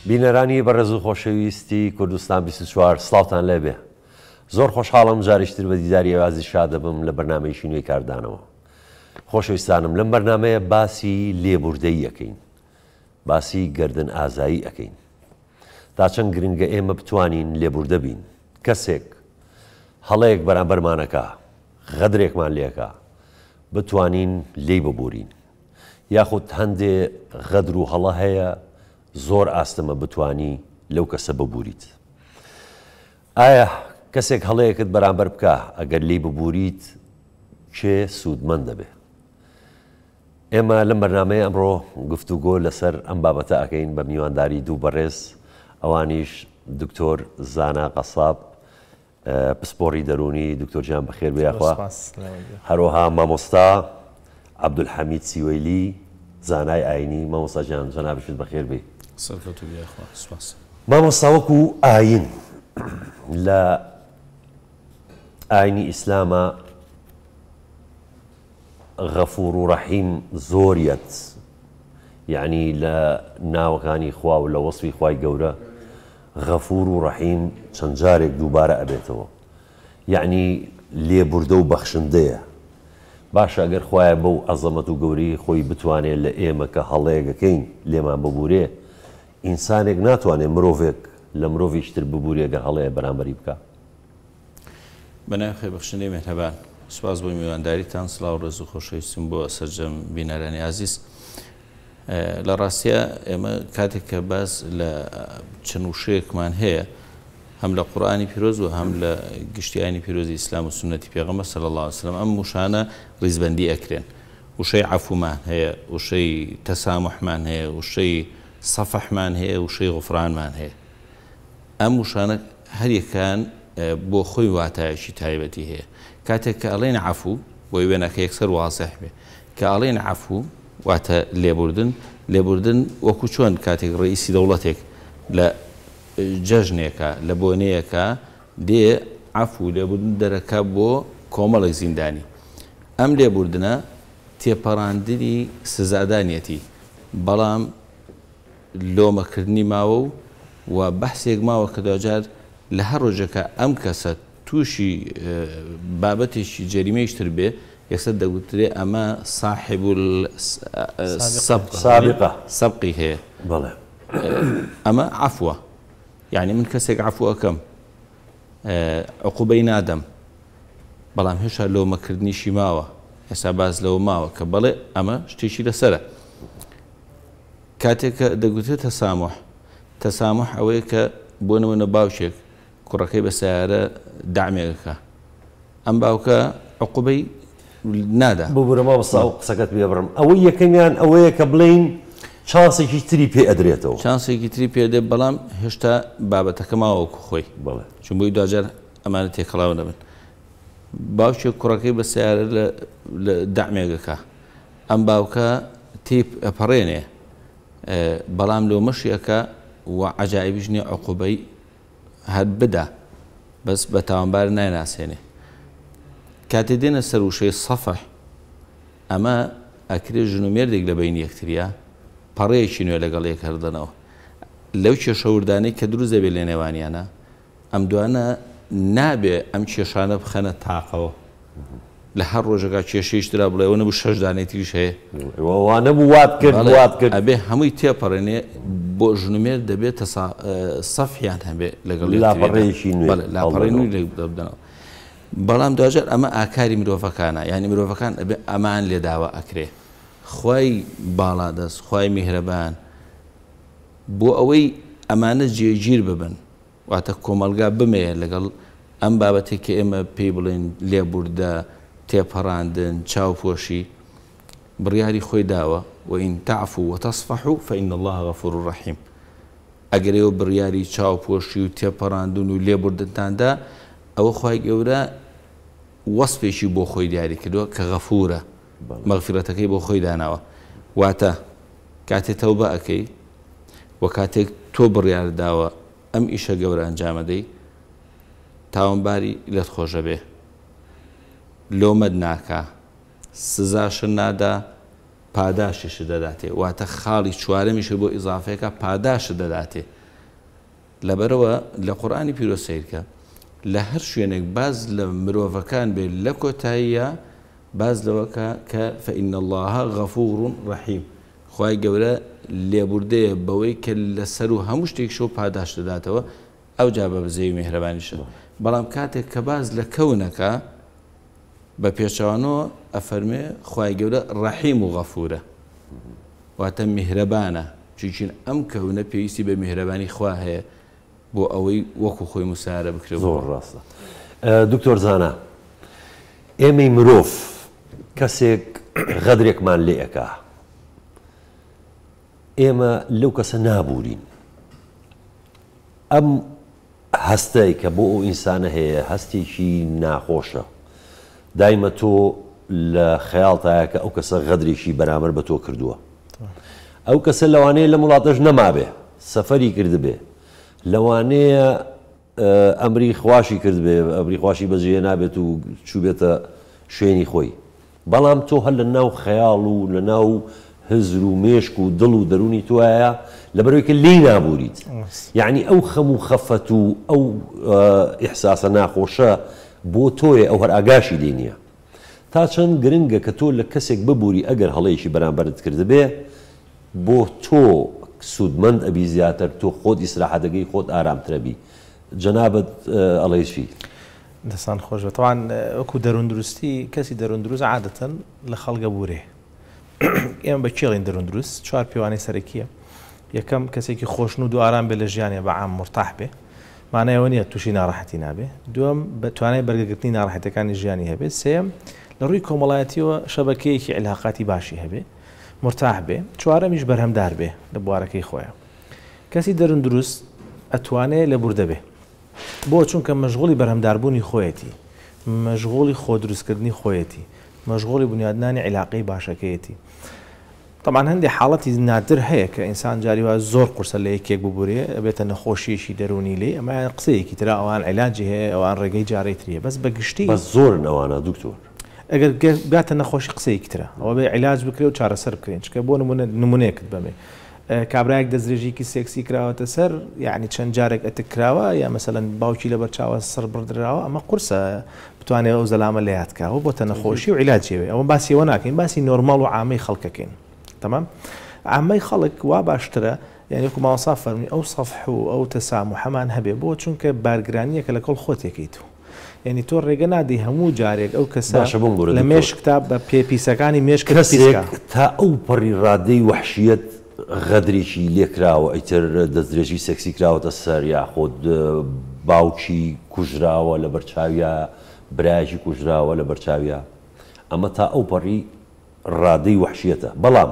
بینەرانی بەڕێز و خۆشەویستی کوردستان 24 سڵاوتان لێبێ. زۆر خۆشحاڵم جاریشتر بە دیداری ئەوازی شادەبم لە بەرنامەیەکی نوێی کاردانەوە. خۆشەویستانم لەم بەرنامەیە باسی لێبوردەی ئەەکەین، باسی گردن ئازایی ئەەکەین. تا چەند گرنگە ئێمە بتوانین لێبوردە بین. کەسێک هەڵەیەک بەرامبەرمانەکە، غەدرێکمان لێکە، بتوانین لێی ببورین. یاخود هەندێ غەدر و هەڵە هەیە زۆر ئاستەمە بتانی لەو کەسە ببووریت. ئایا کەسێک هەڵەیەکت بەرامبەر بکە ئەگەر لی ببووریت چێ سوودمەند دەبێ؟ ئێمە لەم بەرنامەیە ئەمڕۆ گفتوگۆ لەسەر ئەم بابەتە ئەەکەین بە میوانداری دوو بەڕێز، ئەوانیش دکتۆر زانا قەساب، پسپۆڕی دەرونی. دکتۆر گیان بەخێر بێخوا. هەروەها مامۆستا عەبدولحەمید سیوەیلی، زانای ئاینی. مامۆستا گیان جەنابشت بەخێر بێ. مامۆستا وەکو ئاین لە ئاینی ئیسلامە غەفوور و ڕەحیم زۆریەت، یعنی لە ناوەکانی خوا و لە وەسفی خوای گەورە غەفوور و ڕەحیم چەند جارێک دووبارە ئەبێتەوە، یعنی لێبوردە و بەخشندەیە. باشە ئەگەر خوایە بەو عەزەمەت و گەورەی خۆی بتوانێت لە ئێمە کە هەڵەیەکەکەین لێمان ببوورێ، ئینسانێک ناتوانێت مرۆڤێک لە مرۆڤیشتر ببووری ئەگەر هەڵەیە بەرامبەری بکە. بەناوی خێربەخشندەی مێهرەبان، سوپاس بۆ میوانداریتان. سڵاو ڕێز و خۆشەویستم بۆ سەرجەم بینەرانی عەزیز. لە ڕاستیە ئێمە کاتێک کە باس لە چەند وشەیەکمان هەیە، هەم لە قورئانی پیرۆز و هەم لە گشتیانی پیرۆزی ئیسلام و سونەتی پێغەمبەر صلی الله علیه وسلم، ئەم وشانە ڕیزبەندی ئەکرێن. وشەی عەفومان هەیە، وشەی تەسامحمان هەیە، وشەی سەفحمان هەیە، وشەی غوفرانمان هەیە. ئەم وشانە هەریەکان بۆ خۆی واتایەکی تایبەتی هەیە. کاتێک کە ئەڵێن عەفو، بۆی وێنەکە یەکسەر وازح بێ کە ئەڵێن عەفو واتە لێبوردن. لێبوردن وەکو چۆن کاتێک ڕئیسی دەوڵەتێک لە جەژنێکە، لە بۆنەیەکە دێ عەفو لێبوردن دەرەکە بۆ کۆمەڵێک زیندانی. ئەم لێبوردنە تێپەڕاندنی سزادانیەتی، بەڵام لۆمەکردنی ماوە و بەحسێک ماوە کە دوجار لە هەر ڕۆژێکە ئەم کەسە تووشی بابەتێکی جەریمەیشتر بێ، یەکسەر دەگوترێ ئەمە صاحب سەبقی هەیە. ئەمە عەفوە، یعنی من کەسێک عەفو ئەکەم، عقوبەی نادەم، بەڵام هێشتا لۆمەکردنیشی ماوە، هێستا باز لەوە ماوە کە بەڵێ ئەمە شتێکی لەسەرە. کاتێک کە دەگوترێت تەسامح، تەسامح ئەوەیە کە بۆ نمونە باوکێک کوڕەکەی بە سیارە دامێکەکە، ئەم باوکە عقوبەی نادا. ببوورەمە بەسا و قسەکەت پێ بڕم. ئەوەی یەکەمیان ئەوەیە کە بڵین چانسێکی تری پێ ئەدرێتەوە، چانسێکی تری پێدێ، بەڵام هێشتا بابەتەکە ماوەکو خۆی. چون بۆی دوجار ئەمانە تێکەڵاو دەبن. باوکێک کوڕەکەی بە سیارە لە دامێکەکە، ئەم باوکە تێپ ئەپەڕێنێ، بەڵام لەو مەشیەکە و عەجایبیش نییە عقوبەی هەر بدا، بەس بە تاوانبار نایناسێنێ. کاتێ دێنە سەر وشەی سەفح، ئەمە ئەکرێ ژن و مێردێک لە بەینی یەکتریە پەڕەیەکی نوێ لەگەڵ یەک هەردەنەوە. لەو کێشەوردانەی کە دروست دەبێت لە نێوانیانە، ئەم دوانە نابێ ئەم کێشانە بخەنە تاقەوە. لە هەر ڕۆژەکە کێشەیشترا بڵێ ئەوە نەبوو 6 دانەی تریش هەیە، وانە بوو وات کرد ئەبێ هەمووی تێپەڕێنێ. بۆ ژنومێر دەبێت سەفحیان هەبێ لەگەڵ لاپەڕەی نوێی بدەنەوە. بەڵام دوجار ئەمە ئاکاری مرۆڤەکانە، یعنی مرۆڤەکان ئەبێ ئەمان لێداوە ئەکرێ. خوای باڵادەست، خوای میهرەبان بۆ ئەوەی ئەمانە جێگیر ببن، واتە کۆمەلگا بمەیە لەگەڵ ئەم بابەتێک کە ئێمە پێی بڵێن لێبوردە، تێپەڕاندن، چاوپۆشی، بڕیاری خۆی داوە وئین تعفوا وتصفحوا فإن الله غفور رحیم. ئەگەر ئێوە بڕیاری چاوپۆشی و تێپەڕاندن و لێبوردنتاندا، ئەوە خوای گەورە وەسفێکی بۆ خۆی دیاری کردووە کە غەفورە، مەغفرەتەکەی بۆ خۆی داناوە. واتە کاتێک تەوبە ئەکەی و کاتێک تۆ بڕیار داوە ئەم ئیشە گەورە ئەنجامەدەی، تاوانباری لەت خۆشە بێ، لۆمەت ناکا، سزاشن نادا، پاداشش دەداتێ واتە خاڵی چوارەمیش بۆ ئیزافەیەەکە پاداش دەداتێ لەبەرەوە لە قورئانی پیرۆسەیرکە لە هەر شوێنێک باز لە مرۆڤەکان بێ لە کۆتاییە باز لەوەکە کە فإن الله غەفور ڕەحیم خوای گەورە لێبوردەیە بەوەی کە لەسەر و هەموو شتێک شۆ پاداش دەداتەوە ئەو جا بە بزەی میهرەبانیشە بەڵام کاتێک کە باز لە کەونەکە بە پێچەوانەوە ئەفەرمێ خوای گەورە ڕەحیم و غەفورە واتە میهرەبانە چونچین ئەم کەونە پێویستی بە میهرەبانی خوا هەیە بۆ ئەوەی وەکو خۆی مسارە بکرێت زۆر ڕاستە دکتۆر زانە ئێمەی مرۆڤ کەسێک غەدرێکمان لێ ئەکا ئێمە لەو کەسە نابورین ئەم هەستەی کە بۆ ئەو ئینسانە هەیە هەستێکی ناخۆشە دایمە تۆ لە خەیاڵتایە کە ئەو کەسە غەدرێکی بەرامبەر بە تۆ کردووە ئەو کەسە لەوانەیە لە وڵاتەش نەمابێ سەفەری کردبێ لەوانەیە ئەمری خواشی کردبێ ئەمری خواشی بەجێ نابێت و چوبێتە شوێنی خۆی بەڵام تۆ هەر لە ناو خەیاڵ و لە ناو هزر و مێشک و دڵ و دەرونی توایە لەبەرەوەی کە لی نابووریت یعنی ئەو خەم و خەفەت و ئەو ئیحساسە ناخۆشە بۆ تۆیە ئەو هەر ئاگاشی لێ نییە تا چەند گرنگە کە تۆ لە کەسێک ببووری ئەگەر هەڵەیەکی بەرامبەرت کردبێ بۆ تۆ سوودمەند ئەبی زیاتر تۆ خۆت ئیسراحەتەکەی خۆت ئارامترەبی جەنابەت ئەڵێشی دەستان خۆش بەتەوان وەکو دەروون دروستی کەسی دەروون دروست عادەتەن لە خەڵگە بورێ ئێمە بە کێڵین دەروون دروست چوار پێوانەی سەرەکیە یەکەم کەسێکی خۆشن و دو ئارام بێ لە ژیانێ بە عام مرتاح بێ مانایەوە نییە تووشی ناڕەحەتی نابێ دووەم بە توانای بەرگەگرتنی ناڕەحەتەکانی ژیانی هەبێ سێم لە ڕووی کۆمەڵایەتیەوە شەبەکەیەکی علاقاتی باشی هەبێ مرتاح بێ چوارەمیش بەرهەمدار بێ لە بوارەکەی خۆیە کەسی دەروون دروست ئەتوانێت لە بوردە بێ بۆ چونکە مەشغوڵی بەرهەمداربوونی خۆیەتی مەشغوڵی خۆ دروستکردنی خۆیەتی مەشغوڵی بنیادنانی علاقەی باشەکەیەتی طبعا هەندێک حاڵەتی نادر هەیە کە ئینسان جاری وایە زۆر قورسە لە یەکێک ببورێ ئەبێتە نەخۆشیەکی دەرونی لێ ئەمە قسەیەکی ترا ئەوان عیلاجی هەیە ئەوان ڕێگەی جارەی تریە بەس بە گشتی بەس زۆرن ئەوانە دکتۆر ئەگەر باتە نەخۆشی قسەیەکی ترە ئەوە بێ عیلاج بکرێ و چارەسەر بکرێن چکە بۆ نمونەیەکت بەمێ کابراایك دەستدرێژێکی سێکسی کراوەتە سەر یعنی چەند جارێک ئەتکراوە یا مەسەلەن باوکی لە بەرچاوە سەر بردراوە ئەمە قورسە بتوانێت ئەو زەلامە لە یادکاوە بۆتە نەخۆشی و عیلاجێوێ ئەوە باسیەوە ناکەین باسی نۆرماڵ و عامەی خەڵکەکەین تەمام عامەی خەڵک وا باشترە یعنی وەکو ماوەسا فەرمی ئەو سەفح و ئەو تەسامح هەمان هەبێ بۆ چونکە بارگرانیەکە لەگەڵ خۆتێکیت یعنی تۆ ڕێگە نادی هەموو جارێک ئەو کەسە لە مێش کتاب بە پێپیسەکانی مێشک تا ئەو پەڕی ڕادەی وەحشیەت غەدرێکی لێکراوە ئەیتر دەستدرێژی سێکسی کراوەتە سەر یاخۆت باوکی کوژراوە لە بەرچاویە برایەکی کوژراوە لە بەرچاویە ئەمە تا ئەو پەڕی ڕادەی وەحشیەتە بەڵام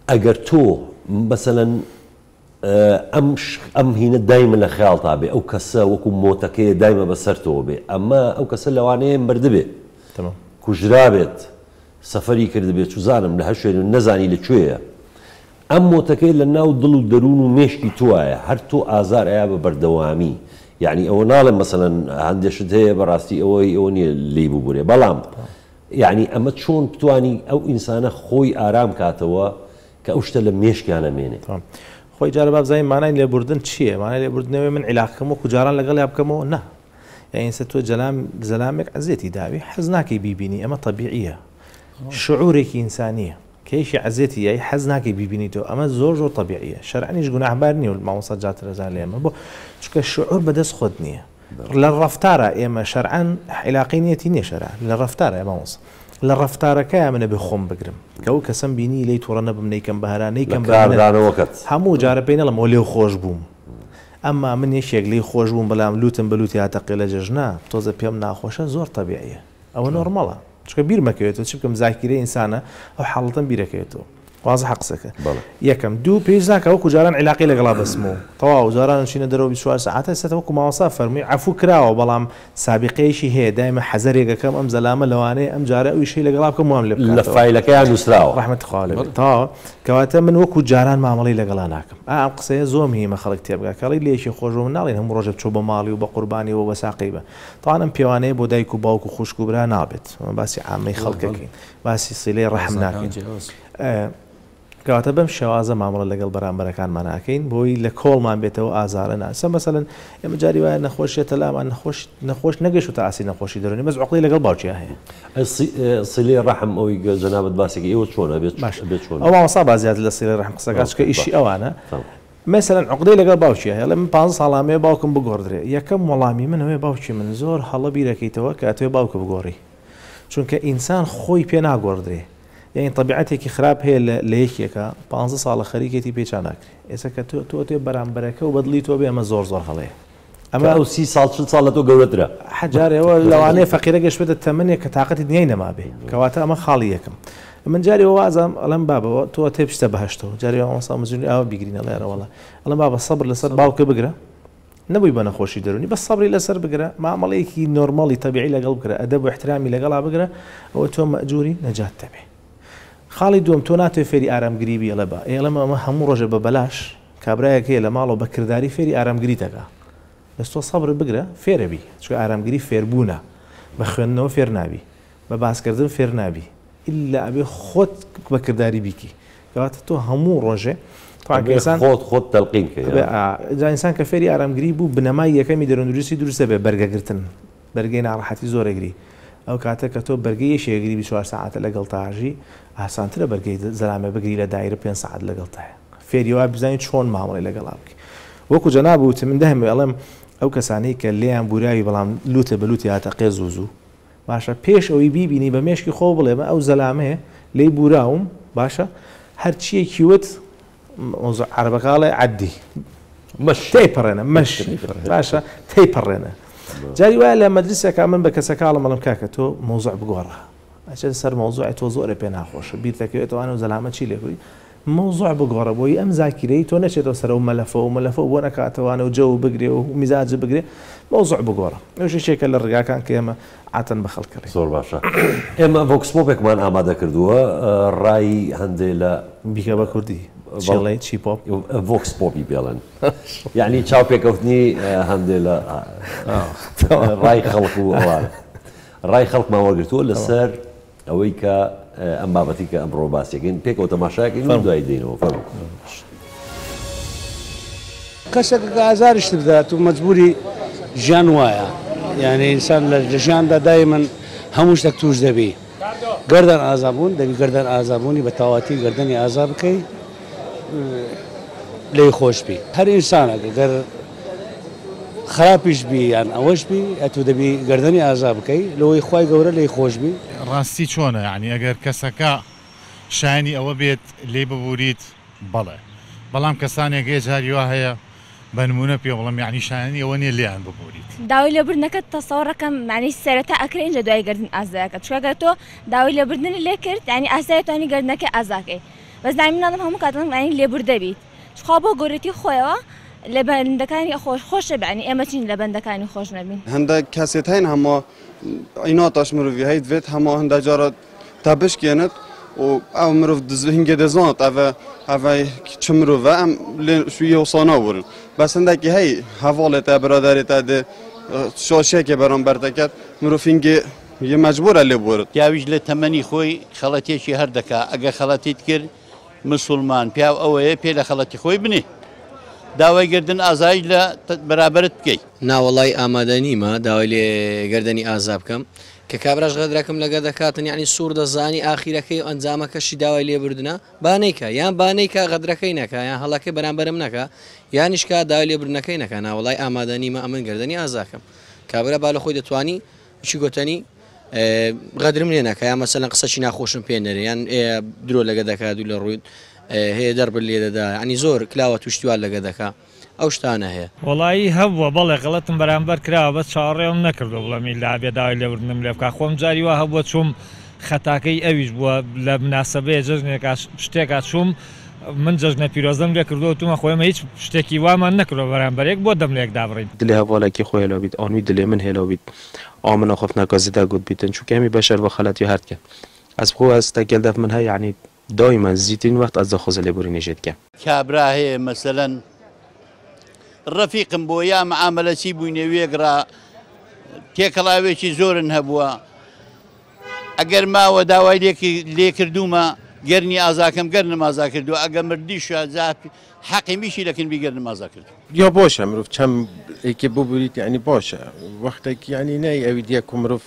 ئەگەر تۆ مەسەلەن ئەم هینە دایمە لە خەیاڵتا بێ ئەو کەسە وەکو مۆتەکەیە دایمە بەسەرتەوە بێ ئەمە ئەو کەسە لەوانەیە مردبێ کوژرابێت سەفەری کردبێت چوزانم لە هەر شوێن نەزانی لەکوێیە ئەم مۆتەکەی لە ناو دڵ و دەروون و مێشکی توایە هەر تۆ ئازار ئەیە بە بەردەوامی یعنی ئەوە ناڵێن مەسەلەن هەندێشت هەیە بەڕاستی ئەوەی ئەوە نییە لی ببورێ بەڵام یعنی ئەمە چۆن بتوانی ئەو ئینسانە خۆی ئارام کاتەوە کە ئەو شتە لە مێشکیانە مێنێ خۆی جارە بابزای مانای لێبوردن چییە مانای لێبوردنەوەی من عیلاقەکەم و کوجاران لەگەڵ یا بکەمەوە نه یعنی تۆ جەلامێک عەزێتی داوی حەز ناکەی بیبینی ئەمە طەبیعیە شعورێکی ئینسانیە کەیشی عەزێتی یای حەز ناکەی بیبینیتەوە ئەمە زۆر زۆر طەبیعیە شەرعەنیش گوناحبار نییە و مامۆستا جاترەزان لێ ئەمە بۆ چونکە شعور بەدەست خۆت نییە لە ڕەفتارە ئێمە شەرعەن عیلاقەی نیەتی نییە شەرع لە ڕەفتارە مامۆستا لە ڕەفتارەکەیە منە بێ خۆم بگرم کە ئەو کەسم بینی لی تووڕە نەبم نەیکەم بەهرانەیکەم بەکاردانەوەکەت هەموو جارە پێی نەڵم لێو خۆش بووم ئەمما من یەکێک لی خۆش بووم بەڵام لوتم بەلوتی هاتەقی لە جژنا تۆزە پێم ناخۆشە زۆر طەبیعیە ئەوە نۆرمەڵە چکە بیر مەکەوێتەوە چ بکەم زاکیرە ئینسانە ئەو حاڵەتەم بیرەکەوێتەوە واضح قسەکە یەکەم دوو پێویست ناکە وەکو جاران عیلاقی لەگەڵا بەسمەوە تەواو جاران چینە دەرەوە 24 ساعات هەستە وەکو ماوەسا فەرمووی عەفو کراوە بەڵام سابقەیەشی هەیە دایمە حەزەرێکەکەم ئەم زەلامە لەوانەیە ئەم جارە ئەویشی لەگەڵا بکەم وام لێ لە فایلەکەیان نووسراوە ڕەحمەتی خوا لێ بێت تەواوە کەواتە من وەکو جاران مامەڵەی لەگەڵا ناکەم ئەم قسەیە زۆر مهمە خەڵک تێبگا کەڵی لێشی خۆش و ناڵێن هەموو ڕۆژە بچۆ بە ماڵی و بە قوربانی و بە ساقی بە تەواو ئەم پێوانەیە بۆ دایک و باوک و خوشک و برا نابێت باسی عامەی خەڵکەکەین باسی سیلەی ڕەحم ناکەین کەواتە بەم شێوازە مامەڵە لەگەڵ بەرامبەرەکانمان ناکەین بۆی لە کۆڵمان بێتەوە ئازارە ناسە مەسەلەن ئێمە جاری وایە نەخۆشیێتە لامان نەخۆش نەگەشت تا ئاسی نەخۆشی دەرونی بەس عقڵی لەگەڵ باوکیان هەیە سیلەی ڕەحم ئەوەی جەنابەت باسێکی ئێوە چۆنە بێت چۆن ئەو مامۆستا بازیات لە سیلەی ڕەحم قسەکە چکە ئیشی ئەوانە مثلا عقدەی لەگەڵ باوکی هەیە لە من 5 ساڵامەیە باوکم بگۆڕدرێ یەکەم وەڵامی منەوەی باوکی من زۆر هەڵە بیرەکەیتەوە کە ئەتوێ باوکە بگۆڕی چونکە ئینسان خۆی پێ ناگۆڕدرێ یعنی طبیعەتێکی خراپ هەیە لە یەکێکە 15 ساڵە خەریکێتی پێچان ناکرێ ئێستا کە تۆ توێ بەرامبەرەکە و بەدڵی تۆ بێ ئەمە زۆر هەڵەیە ئەمە ئەو 30 ساڵ 40 ساڵ لە تۆ گەورەترە حەجارەوە لەوانەیە فەقیرە گەشت بێتە تەمەنێک کە تااقەتی دنیای نەما بێ کەواتە ئەمە خاڵی یەکەم من جاری وازم ئەڵم بابەوە تۆ تێپشتە بەهشتەوە جاری ئەوسا مزنی ئەوە بیگرینە لێرەوەڵە ئەڵم بابە سەبر لەسەر باوکە بگرە نەبووی بە نەخۆشی دەرونی بە سەبری لەسەر بگرە مامەڵەیەکی نۆرماڵی تەبیعی لەگەڵ بگرە ئەدەب و احترامی لەگەڵا بگرە ئەوە تۆ مەجووری نەجات دەبێ خاڵی دوم تۆ ناتوێ فێری ئارامگری بی ئەڵە بە ئێڵەمە ئەمە هەموو ڕۆژە بە بەلاش کابرایەک هەیە لە ماڵەوە بە کردداری فێری ئارامگری دەکا دەست تۆ سەبر بگرە فێرەبی چکە ئارامگری فێربوونە بە خوێندنەوە فێر نابی بە باسکردن فێر نابی إلا أبي خود بكرداري بيكي كواتە تۆ هەموو ڕۆژێ خۆت تەلقین جا ئینسان کە فێری ئارامگری بوو بنەمای یەکەمی دەرەندروستی دروستە بێ بەرگەگرتن بەرگەی ناڕەحەتی زۆرەگری ئەو کاتە کە تۆ بەرگەی یەشێگری 24 ساعتە لەگەڵ تاژی ئاسانترە بەرگەی زەلامە بگری لە دایرە 5 ساعت لەگەڵ تایە فێری وا بزانین چۆن مامەڵی لەگەڵا بکەی وەکو جەناب وتم من دەهمێ ئەڵێم ئەو کەسانەی کە لێیان بوراوی بەڵام لوتە بەلوتی هاتە قێز و زوو باشە پێش ئەوەی بیبینی بە مێشکی خۆ بڵێمە ئەو زەلامەیە لێی بوراوم باشە هەرچیەکی وت عربەکاڵێ عەدی تێیپەڕێنە مەش باشە تێیپەڕێنە جاری وایە لە مەجلیسێکا من بە کەسەکاڵە مەڵم کاکە تۆ مۆزوع بگۆڕە ئەچێت سەر مۆزوعی تۆ زۆرە پێ ناخۆشە بیر دەکەوێتەوەوانە و زەلامە چی لێکوی مۆزوع بگۆڕە بۆی ئەم زاکیرەی تۆ نەچێتەوە سەر و مەلەفە بۆ نەکاتەوانە و جەو بگرێ و میزاج بگرێ مۆزوع بگۆڕە ئەوشی شێکە لە ڕێگاکان کە ئێمە عاتن بە خەڵکەڕی زۆر باشە ئێمە ڤۆکسپۆپێکمان ئامادە کردووە ڕای هەندێک لە بیکە بە کوردی چڵێ چی پۆپ ڤۆکسپۆپی بێڵێن یعنی چاوپێکەوتنی هەندێک لە ڕای خەڵک و ئەوانە ڕای خەڵکمان وەرگرتووە لەسەر ئەوەی کە ئەم بابەتی کە ئەمڕۆ باسیەکەین پێکەوە تەماشاکەین دوای دێنەوە فەرموو کەسێک کە ئازاریشت بدات و مەجبوری ژیان وایە یعنی ئینسان لە ژیاندا دایمەن هەموو شتێک توش دەبی گەردەن ئازابوون دەبی گەردەن ئازابوونی بە تەواتی گەردەنی ئازا بکەی لێی خۆش بی هەر ئینسانە گەر خراپیش بی یان ئەوەش بی ئەتو دەبی گەردەنی ئازا بکەی لەوەی خوای گەورە لێی خۆش بی ڕاستی چۆنە یعنی ئەگەر کەسەکە شایانی ئەوە بێت لێ ببووریت بەڵێ بەڵام کەسانێک جاری وا هەیە بە نمونە پێ بڵم یعنی شایانی ئەوە نیە لێیان ببووریت داوای لێبوردنەکەت تەسەوڕەکەم معنی سەرەتا ئەکرێ اینجا دوای گردن ئازاکە چکەگەر تۆ داوای لێبوردنی لێ کرد یعنی ئاسایەتوانی گردنەکە ئازاکەی بەس دامی ناڵم هەموو کاتم معنی لێبوردە بیت چخوا بۆ گۆرەتی خۆیەوە لە بەندەکانی خۆشە بعنی ئێمە چین لە بەندەکانی خۆش نەبین هەندێک کەسێت هەین هەموو ئیناتاش مرۆڤی هەیت بێت هەموو هەندە جارە تا بشکێنێت و ئەو مرۆڤ هینگە دەزانێت ئەڤە چ مرۆڤە ئەم لێ شوویە وسانە ورن بەس هەندێکی هەی هەواڵێتە برادێتە دێ شۆشێکێ بەرامبەر دەکات مرۆڤ هینگێ یە مەجبورە لێ بورد پیاویش لە تەمەنی خۆی خەڵەتێکی هەر دەکا ئەگە خەڵەتیت کرد مسلمان پیاو ئەوەیە پێ لە خەڵەتی خۆی بنێ داوای گردن ئازایی لە بەرابرت بکەیت ناوەڵی ئامادە نیمە داوای لێ گردنی ئازا بکەم کە کابراش غەدراکەم لەگە دەکاتن یعنی سوور دەزانی ئاخیرەکەی ئەنجامەکەشی داوای لێبوردنە بانەیکە یان بانەیکە غەدرەکەی نەکە یان هەڵەکەی بەرامبەرم نەکە یانیشکە داوای لێبوردنەکەی نەکە ناوەڵی ئامادە نیمە ئەمن گردنی ئازاکەم کابرا با لە خۆی دەتوانی چی گوتنی غەدرم لێ نەکە یان مەسەلەن قسەی ناخۆشم پێ نەرێ یان درۆ لەگە دەکات دوو لە ڕووی هەیە دەربل لێ دەدا ینی زۆر کلاوە توشتیوان لەگە دەکا ئەو شتانە هەیە وڵایی هەبووە بەڵێ غەڵەتم بەرامبەر کراوە بەس چاڕێم نەکردو بڵەمی لابێ داوای لێبوردنم لێ بکە خۆم جاری وا هەبووە چوم خەتاکەی ئەویش بووە لە مناسبەیە جەژنێکا شتێکا چووم من جەژنە پیرۆزەم لێ کردوتومە خۆیمە هیچ شتێکی وامان نەکردەوە بەرامبەرێک بۆ دەم لێک دابڕین دلێ هەواڵێکی خۆی هێڵاو بیت ئەوانوی دلێ من هێڵاو بیت ئەو من خۆفناکە زیدا گوت بیتن چونکە هەمی بەشەر بە خەلاتی هەردکە ئەس بخۆ ئەستەگەل دەف من هەیە یعنی دائما زیترین وەخت ئەس دەخۆزە لێبوورینێژێت کە کابرا هەیە مەسەلەن ڕەفیقم بۆ یا معاملەچی بووینێ وێگرا تێکەڵاوێکی زۆرن هەبووە ئەگەر ماوە داوای لێ کردومە گەرنی ئازاکەم گەرنم ئازا کردو ئەگە مردیش حەقی میشی لەکن بیگەرنم ئازا کرد یا باشە مرۆڤ چەند ئێکێ ببووریت یعنی باشە وەختێکی ینی نەی ئەوی دیەک و مرۆڤ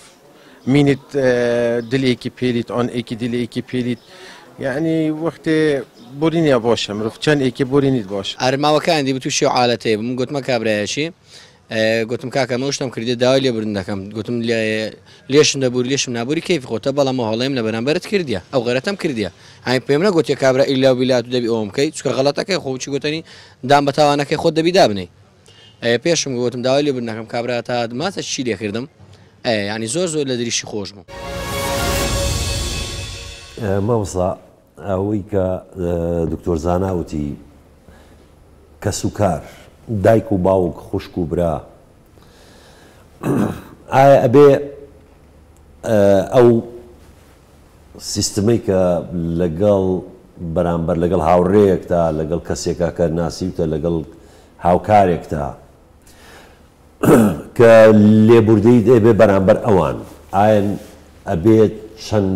مینیت دلێکی پێریت ئەن ئێکی دلێکی پێریت یعنی وەختێ بۆرینیا باشە مرۆڤ چەند ئێکێ بۆرینیت باش ئەرماوەکان دی بتو شێ عالەتەیە من گوتمە کابراایشی گوتم کاکە مەشتم کردی داوای لێبوردن دەکەم گوتم لێشم دەبووری لێشم نابووری کەیفی خۆتە بەڵام هەڵەیم لە بەرامبەرت کردیە ئەو غەرەتەم کردیە ئەی پێم نەگوتێ کابرا ئیلا و بیلات و دەبی ئەوم بکەی چکە غەڵەتەکەی خۆچی گوتنی دام بە تاوانەکەی خۆت دەبی دابنەی پێشم گوتم داوای لێبوردن دەکەم کابرا تا ماسە چی لێ کردم ینی زۆر زۆر لە دریشی خۆش بوو مەوسا ئەوەی کە دکتۆر زاناوتی کە سوکار دایک و باوک خوشک و برا ئایا ئەبێ ئەو سیستمەی کە لەگەڵ بەرامبەر لەگەڵ هاوڕێیەکتا لەگەڵ کەسێکە کە ناسیوتە لەگەڵ هاوکارێکتا کە لێبوردەیت ئەبێ بەرامبەر ئەوان ئاەن ئەبێت چەند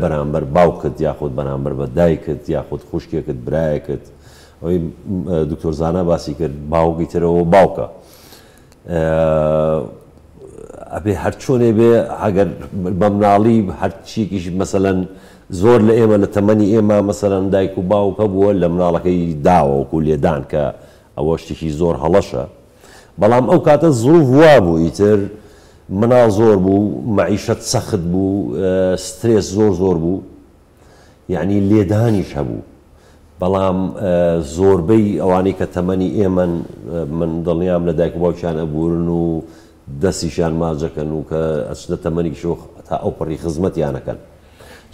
بەرامبەر باوکت یاخود بەرامبەر بە دایکت یاخود خوشکێکت برایەکت ئەوەی دکتۆر زانا باسی کرد باوکی ترەوە باوکە ئەبێ هەرچۆنێ بێ ئەگەر بە مناڵی هەرچیکیش مەسەلەن زۆر لە ئێمە لە تەمەنی ئێمە مەسەلەن دایک و باوکە بووە لە مناڵەکەی داوەکو لێدان کە ئەوە شتێکی زۆر هەڵەشە بەڵام ئەو کاتە زوڵ وا بوو ئیتر مناڵ زۆر بوو مەعیشەت سەخت بوو سترێس زۆر بوو یعنی لێدانیش هەبوو بەڵام زۆربەی ئەوانەی کە تەمەنی ئێمە من دڵنیام لە دایک و باوکیان ئەبورن و دەستیشان ماجەکەن و کە ئەچنە تەمەنیشۆ تا ئەو پڕی خزمەتیانەکەن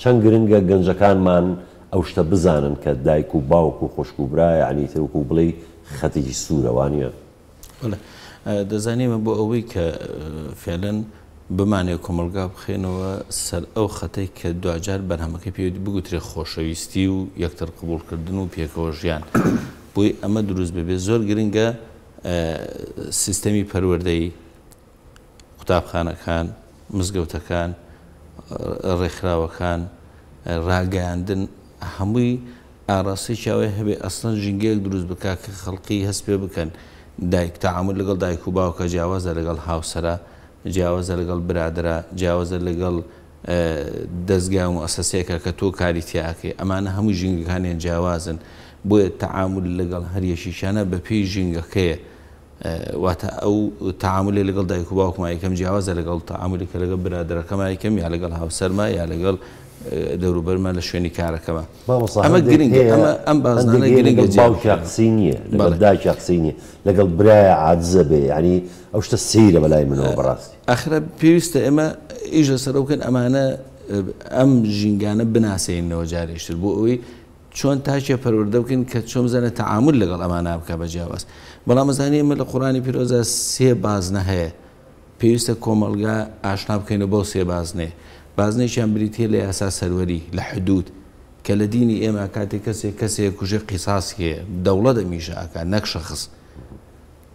چەند گرنگە گەنجەکانمان ئەو شتە بزانن کە دایک و باوک و خوشک و برا یعنی ترک و بڵێ خەتێکی سوورەوانە دەزانیمە بۆ ئەوەی کە فعلەن بمانێ کۆمەلگا بخێنەوە سەر ئەو خەتەی کە دوجار بەرهەمەکەی پێویستی بگوترێ خۆشەویستی و یەکتر قبولکردن و پێکەوە ژیان بۆی ئەمە دروست ببێت زۆر گرنگە سیستەمی پەروەردەی قوتابخانەکان مزگەوتەکان ڕێکخراوەکان ڕاگەیاندن هەمووی ئاڕاستی چاوی هەبێ ئەسڵەن ژینگەیەک دروست بکە کە خەڵقی هەست پێ بکەن دایک تەعامل لەگەڵ دایک و باوکە جیاوازە لەگەڵ هاوسەرە جیاوازە لەگەڵ برادرە جیاوازە لەگەڵ دەستگا و ئەسەسەیەکە کە تۆ کاری تیاکەی ئەمانە هەموو ژینگەکانیان جیاوازن بۆیە تەعامل لەگەڵ هەریەشیشانە بە پێی ژینگەکەیە واتە ئەو تەعاملی لەگەڵ دایک و باوکما یەکەم جیاوازە لەگەڵ تەعاملێکە لەگەڵ برادرەکەما یەکەم یا لەگەڵ هاوسەرما یا لەگەڵ دەوروبەرمە لە شوێنی کارەکەمە ئەمە گرنگە ئەم بازانە گرنگە باوکی قسەی نییە لەگەڵ دایکی قسەی نییە لەگەڵ برایە عاجزە بێ ینی ئەو شتە سەیرە بەلای منەوە بەڕاستی ئاخرە پێویستە ئێمە ئیش لەسەر بکەن ئەمانە ئەم ژینگانە بناسێنەوە جارێشتر بۆ ئەوەی چۆن تاچێ پەروەردە بکەین کە چۆن بزانە تەعامل لەگەڵ ئەمانە بکە بە جیاواز بەڵام مەزانی ئێمە لە قورآنی پیرۆزە سێ بازنە هەیە پێویستە کۆمەلگا ئاشنا بکەینە بەو سێ بازنێ بازنێکیان بریتە لە یاسا سەروەری لە حدود کە لە دینی ئێمە کاتێک کەسێک کوژێ قیساس هەیە دەوڵەت ئەمیشەکە نەک شەخص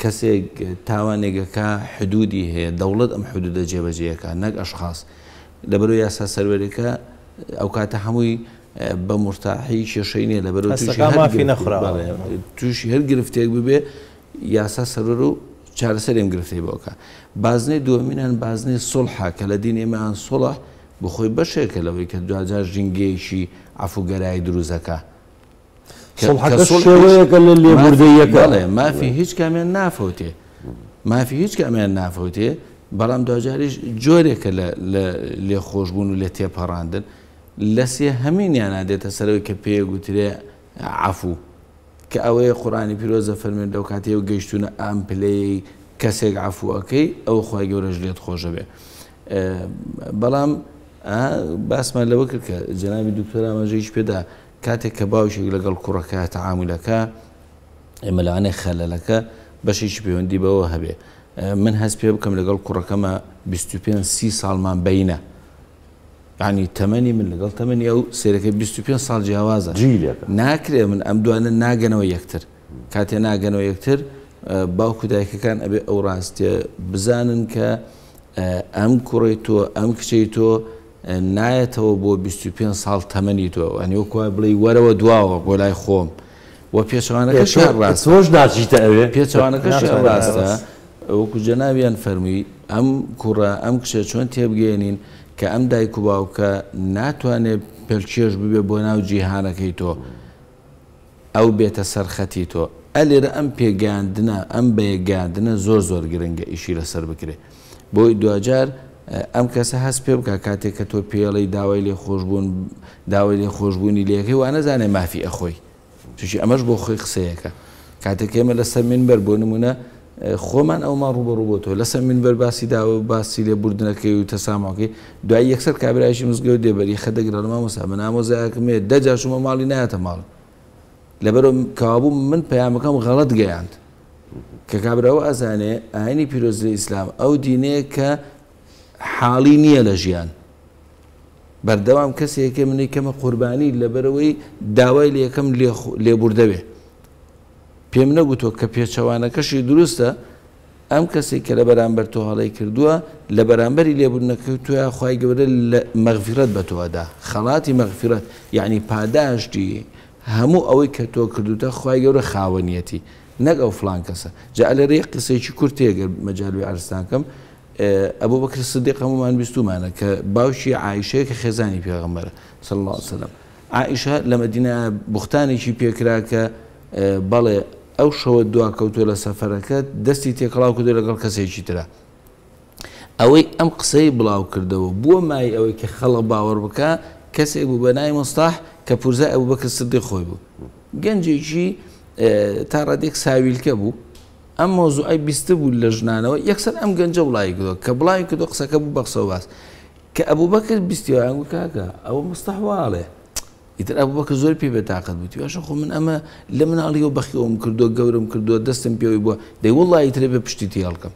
کەسێک تاوانێگەکە حدودی هەیە دەوڵەت ئەم حدودە جێبەجێیەکە نەک ئەشخاص لەبەرەوە یاسا سەروەریەکە ئەو کاتە هەمووی بە مرتاحی کێشەی نییە لەبەرەوە تووشی هەر گرفتێک ببێ یاسا سەرۆر و چارەسەرێم گرفتی بۆکە بازنەی دووەمینان بازنەی سڵحە کە لە دین ئێمەیان سڵح بخۆی بەشێکە لەوەی کە دوجار ژینگەیەکی عەفوگەرایی دروستەکە شێوەیەکە لە لێبوردەیەکە مافی هیچ کامیان نافەوتێ مافی هیچ کامیان نافەوتێ بەڵام دوجاریش جۆرێکە لە لێخۆشبوون و لێ تێپەڕاندن لە سێ هەمینیان نادێتە سەرەوەی کە پێ گوترێ عەفو کە ئەوەیە قورآنی پیرۆزە فەرمێن لەو کاتێ و گەیشتونە ئەم پلەی کەسێک عەفوەکەی ئەو خۆی گەورەش لێت خۆشە بێ بەڵام باسمان لەوە کرد کە جەنابی دکتۆر ئاماژەیش پێدا کاتێک کە باوشێک لەگەڵ کوڕەکە تەعاملەکە ئێمە لەوانەیە خەلەلەکە بەشێکی پەیوەندی بەوە هەبێ من هەست پێ بکەم لەگەڵ کوڕەکەمە 25-30 ساڵمان بینە ینی تەمەنی من لەگەڵ تەمەنی ئەو سێرەکە 25 ساڵ جیاوازە ناکرێ من ئەم دوانە ناگەنەوە یەکتر کاتێ ناگەنەوە یەکتر باوکو دایکەکان ئەبێ ئەو ڕاستیە بزانن کە ئەم کوڕی تۆ ئەم کچەی تۆ نایەتەوە بۆ 25 ساڵ تەمەنی تۆ ئەنی وەکوای بڵێ وەرەوە دواوە بۆ لای خۆم و پێچەوانەکەش ناچیتە ئەوێ پێچەوانەکەش ڕاستە وەکو جەنابیان فەرمووی ئەم کوڕە ئەم کچە چۆن تێبگەێنین کە ئەم دایک و باوکە ناتوانێت پێلچێش ببێ بۆ ناو جیهانەکەی تۆ ئەو بێتە سەرخەتی تۆ ئەلێرە ئەم پێگەاندنە ئەم بەیەگەاندنە زۆر گرنگە ئیشی لەسەر بکرێ بۆی دوجار ئەم کەسە هەست پێ بکە کاتێک کە تۆ پێڵی داوای لێ خۆشببوونی لێەکەی وا نەزانێ مافی ئەخۆی چی ئەمەش بۆ خۆی قسەیەکە کاتێک ئێمە لەسەر منبەر بۆ نمونە خۆمان ئەومان ڕوبەڕوو بۆ تۆ لەسەر منبەر باسی داوە باسی لێ بردنەکەی و تەسامەکەی دوای یەکسەر کابرایشی مزگەوت دێبەری خەدەگرە لە مامۆستا من ئامۆزایەکەمێ دەجاشمە ماڵی نایەتە ماڵ لەبەرەوە کەوابوو من پەیامەکەم غەڵەت گەیاند کە کابراوە ئەزانێ ئاینی پیرۆزی ئیسلام ئەو دینەیە کە حاڵی نییە لە ژیان بەردەوام کەسێکە منی کەمە قوربانی لەبەرەوەی داوای لە یەکەم لێبوردەوێ پێم نەگوتۆ کە پێچەوانەکەشی دروستە ئەم کەسێک کە لە بەرامبەر تۆ هەڵی کردووە لە بەرامبەری لێبوردنەکەی توە خوای گەورە لە مەغفیرەت بە تۆدا خەڵاتی مەغفیرەت یعنی پاداشتی هەموو ئەوەی کە تۆ کردوتە خوای گەورە خاوەنیەتی نەک ئەو فلان کەسە جا لەرەیە قسەیەکی کورتێگەر مەجاالوی عرستانکەم ئەبوو بەکر سدیق هەمومان بیستومانە کە باوشی عایشەیە کە خێزانی پێغەمبەرە صلی الله عليه وسلم عایشە لە مەدینە بوختانێکی پێکرا کە بەڵێ ئەو شەوە دوا کەوتۆ لە سەفەرەکە دەستی تێکەڵاو کردو لەگەڵ کەسێکی ترە ئەوەی ئەم قسەی بڵاو کردەوە بووە مای ئەوەی کە خەڵق باوەڕ بکە کەسێک بوو بە نای مستاح کە پورزای ئەوو بەکر سدیق خۆی بوو گەنجێکی تا ڕادێک ساویلکە بوو ئەم مۆزوعی بیستە بوو لە ژنانەوە یەکسەر ئەم گەنجە وڵای کردەوە کە بڵاوی کردو قسەکە بوو بەخسەوە باس کە ئەبوو بەکر بیستیەوە ئەنگو کاکە ئەوە مستەحواڵێ ئیتر ئەبوو بەکە زۆر پێ بێتاقەت بووی واشە خۆ من ئەمە لە مناڵیەوە بەخیەوەم کردووە گەورم کردووە دەستم پێوەی بووە دەی وڵی ترێ بێ پشتی هەڵکەم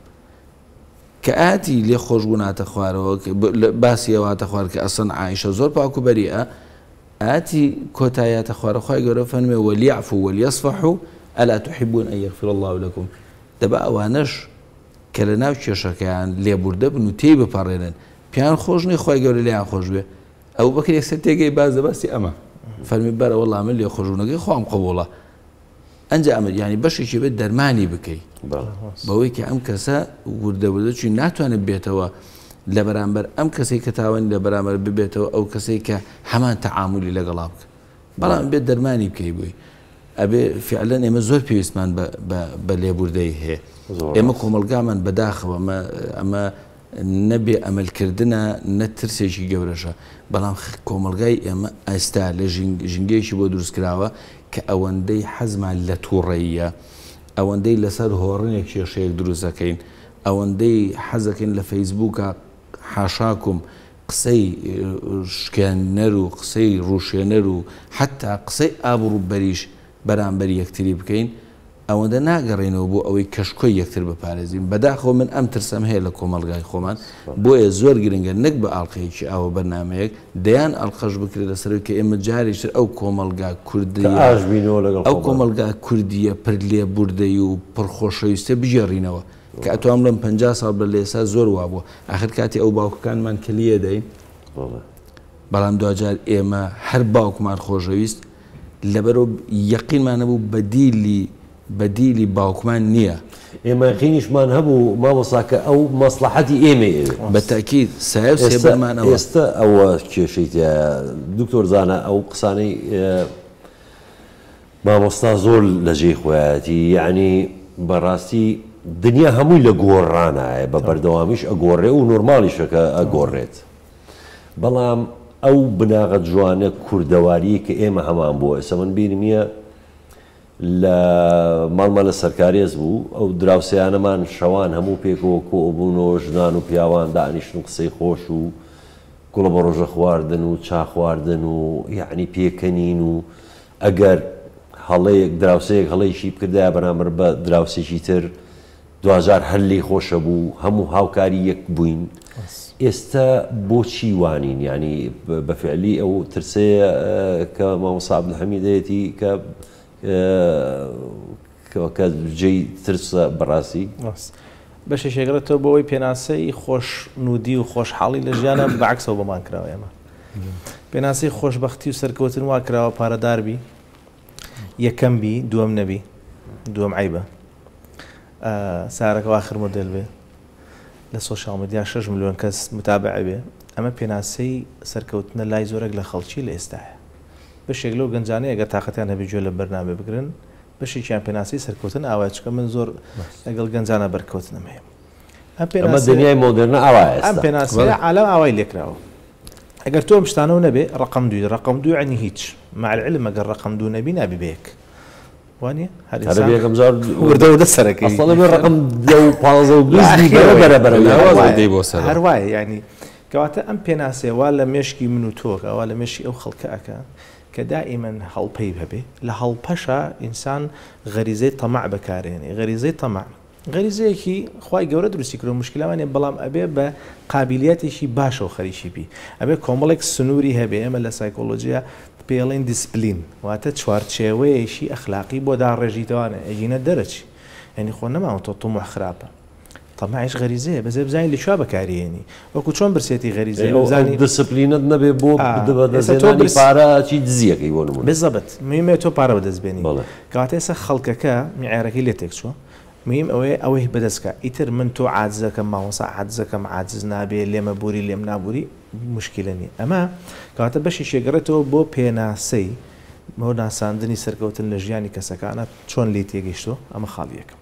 کە ئاتی لێ خۆشبوو ناتە خوارەوە باسی ئەواتە خوار کە ئەسەن عایشە زۆر پاکو بەریئە ئاتی کۆتاییاتە خوارەخوای گەورە فەرمێ وەلیعفو وەلیەصفحوا ئەلا تحبون ئەن یەغفر الله لەکم دەبا ئەوانەش کە لە ناو کێشەکەیان لێبوردە بن و تێی بپەڕێنن پیان خۆش نی خۆی گەورە لیان خۆش بێ ئەو بەکر یەکسەر تێگەی باز دەباستی ئەمە فەرمی بەرە وەڵا من لێ خۆشبوونەکەی خۆم قبوڵە ئەنجا ئەمە ینی بەشێکی بێت دەرمانی بکەی بەوەی کە ئەم کەسە وردەوردە چوی ناتوانێت بێتەوە لە بەرامبەر ئەم کەسەی کە تاوانی لە بەرامبەر ببێتەوە ئەو کەسەی کە هەمان تەعاملی لەگەڵا بکە بەڵام بێت دەرمانی بکەی بووی ئەبێ فعلەن ئێمە زۆر پێویستمان بە لێبوردەی هەیە ئێمە کۆمەلگامان بەداخەوە ئەمە نەبێ ئەمەلکردنە نەترسێکی گەورەشە بەڵام کۆمەلگای ئێمە ئێستا لە ژنگێکی بۆ دروستکراوە کە ئەوەندەی حەزمان لە تووڕەیە ئەوەندەی لەسەر هۆڕنێک کێشەیەک دروستەکەین ئەوەندەی حەزەکەین لە فەیسبووکە حاشاکم قسەی شکێنەر و قسەی ڕوشێنەر و حتا قسەی ئابڕوو بەریش بەرامبەر یەکتری بکەین ئەوەندە ناگەڕێنەوە بۆ ئەوەی کەشکۆی یەکتر بپارێزین بەداخۆ من ئەم ترسەم هەیە لە کۆمەلگای خۆمان بۆیە زۆر گرنگە نەک بە ئاڵلقەیەکی ئەوە بەرنمەیەک دەیان ئەڵقەش بکرێت لەسەر کە ئێمە جاریشتر ئەو کۆمەلگا کوردیە ئەو کۆمەلگا کوردیە پر لێ بوردەی و پڕخۆشەویستە بژێڕینەوە کە ئەتوام لەم 50 ساڵ بە لێسا زۆر وا بووە ئاخر کاتی ئەو باوکەکانمان کلیە دەین بەڵام دوجار ئێمە هەر باوکمان خۆشەویست لەبەرەوە یەقینمان هەبوو بەدیلی باوکمان نییە ئێمە یەقینیشمان هەبوو مامۆساکە ئەو مەسلحەتی ئێمە بەتاکید سایە سێبەرمانەوە ئێستا ئەوە کێشەیت دکتۆر زانە ئەو قسانەی مامۆستا زۆر لەجێی خۆیەتی یعنی بەڕاستی دنیا هەمووی لە گۆڕانایە بە بەردەوامیش ئەگۆڕێ و نۆرمالیشەکە ئەگۆڕێت بەڵام ئەو بناغەت جوانە کوردەواری کە ئێمە هەمان بووە ئێستا من بینمیە لە ماڵمە لە سەرکارێز بوو ئەو دراوسیانەمان شەوان هەموو پێکەوە کۆبوونەوە ژنان و پیاوان دانیشتن قسەی خۆش و گوڵە بە ڕۆژە خواردن و چا خواردن و یعنی پێکەنین و ئەگەر هەڵەیەک دراوسەیەک هەڵەیشی بکردایە بەرامبەر بە دراوسێکی تر دوجار هەلی خۆشە بوو هەموو هاوکاری یەک بووین ئێستا بۆچی وانین ینی بەفعلی ئەو ترسەیە کە مامۆستا عەبدولحەمیدەیەتی کە جێی ترسە بەڕاستی بەشی شێگرێتەوە بۆەوەی پێناسەی خۆش نودی و خۆشحاڵی لە ژیانە بەعکسەوە بەمان کراوە ئێمە پێناسەی خۆشبەختی و سەرکەوتن وا کراوە پارەداربی یەکەم بی دووەم نەبی دووەم عیبە سارەکە آخر مۆدێل بێ لە سۆشیال میدیا 6 ملیۆن کەس متابع بێ ئەمە پێناسەی سەرکەوتنە لای زۆرێک لە خەڵکی لە ئێستاە بەشێک لەو گەنجانەیە ئەگەر تااقەتیان هەبێ گوێ لە بەرنامە بگرن بەشێکیان پێناسی سەرکەوتن ئاوا چکە من زۆر لەگەڵ گەنجانە بەرکەوتنم هەیە ئەمە دنیای مۆدرنە ئاوایە ئەم پێناسی عالەم ئاوای لێکراوە ئەگەر تۆ ئەم شتانەوە نەبێ ڕقم دوو عنی هیچ مع العلم ئەگەر ڕقم دوو نەبی نابی بەیەک وانە هەرێکم زار وردەوە دە سەرەکەی ڕقم هەروایە ینی کەواتە ئەم پێناسێ وا لە مێشکی من و تۆک ئەوە لە مێشی ئەو خەڵکە ئەکە کە دائیمەن هەڵپەی هەبێ لە هەڵپەشە ئینسان غەریزەی تەمەع بەکارێنێ غەریزەی تەمەع غەریزەیەکی خوای گەورە دروستی کردو مشکلەوانێ بەڵام ئەبێ بە قابلیەتێکی باشە و خەریکی بی ئەبێ کۆمەڵێک سنووری هەبێ ئێمە لە سایکۆلۆژیا پێڵێن دیسپلین واتە چوارچێوەیەشی ئەخلاقی بۆ داڕێژیتەوانە ئەژینە دەرەچی ئەنی خۆ نەماوە تۆ تۆمە خراپە تەماعیش غەریزەیە بەزێ بزانین لە شوا بەکارێنی وەکو چۆن برسێتی غەریزەی بزانین دیسپلینت نەبێ بۆ بەدەستێنانی پارەی دزیەکەی بۆ نمونە بزەبەت مهمە تۆ پارە بەدەستبێنی کەواتە ئێستا خەڵکەکە میعیارەکەی لێ تێک چووە مهم ئەوەی بەدەستکە ئیتر من تۆ عاجزەکەم ماوەسا عاجزەکەم عاجز نابێ لێمە بوری لێم نابووری مشکلە نیە ئەمە کەواتە بەشی شێگەڕێتەوە بۆ پێناسەی بۆ ناساندنی سەرکەوتن لە ژیانی کەسەکانە چۆن لی تێگەیشتۆ ئەمە خاڵیەکە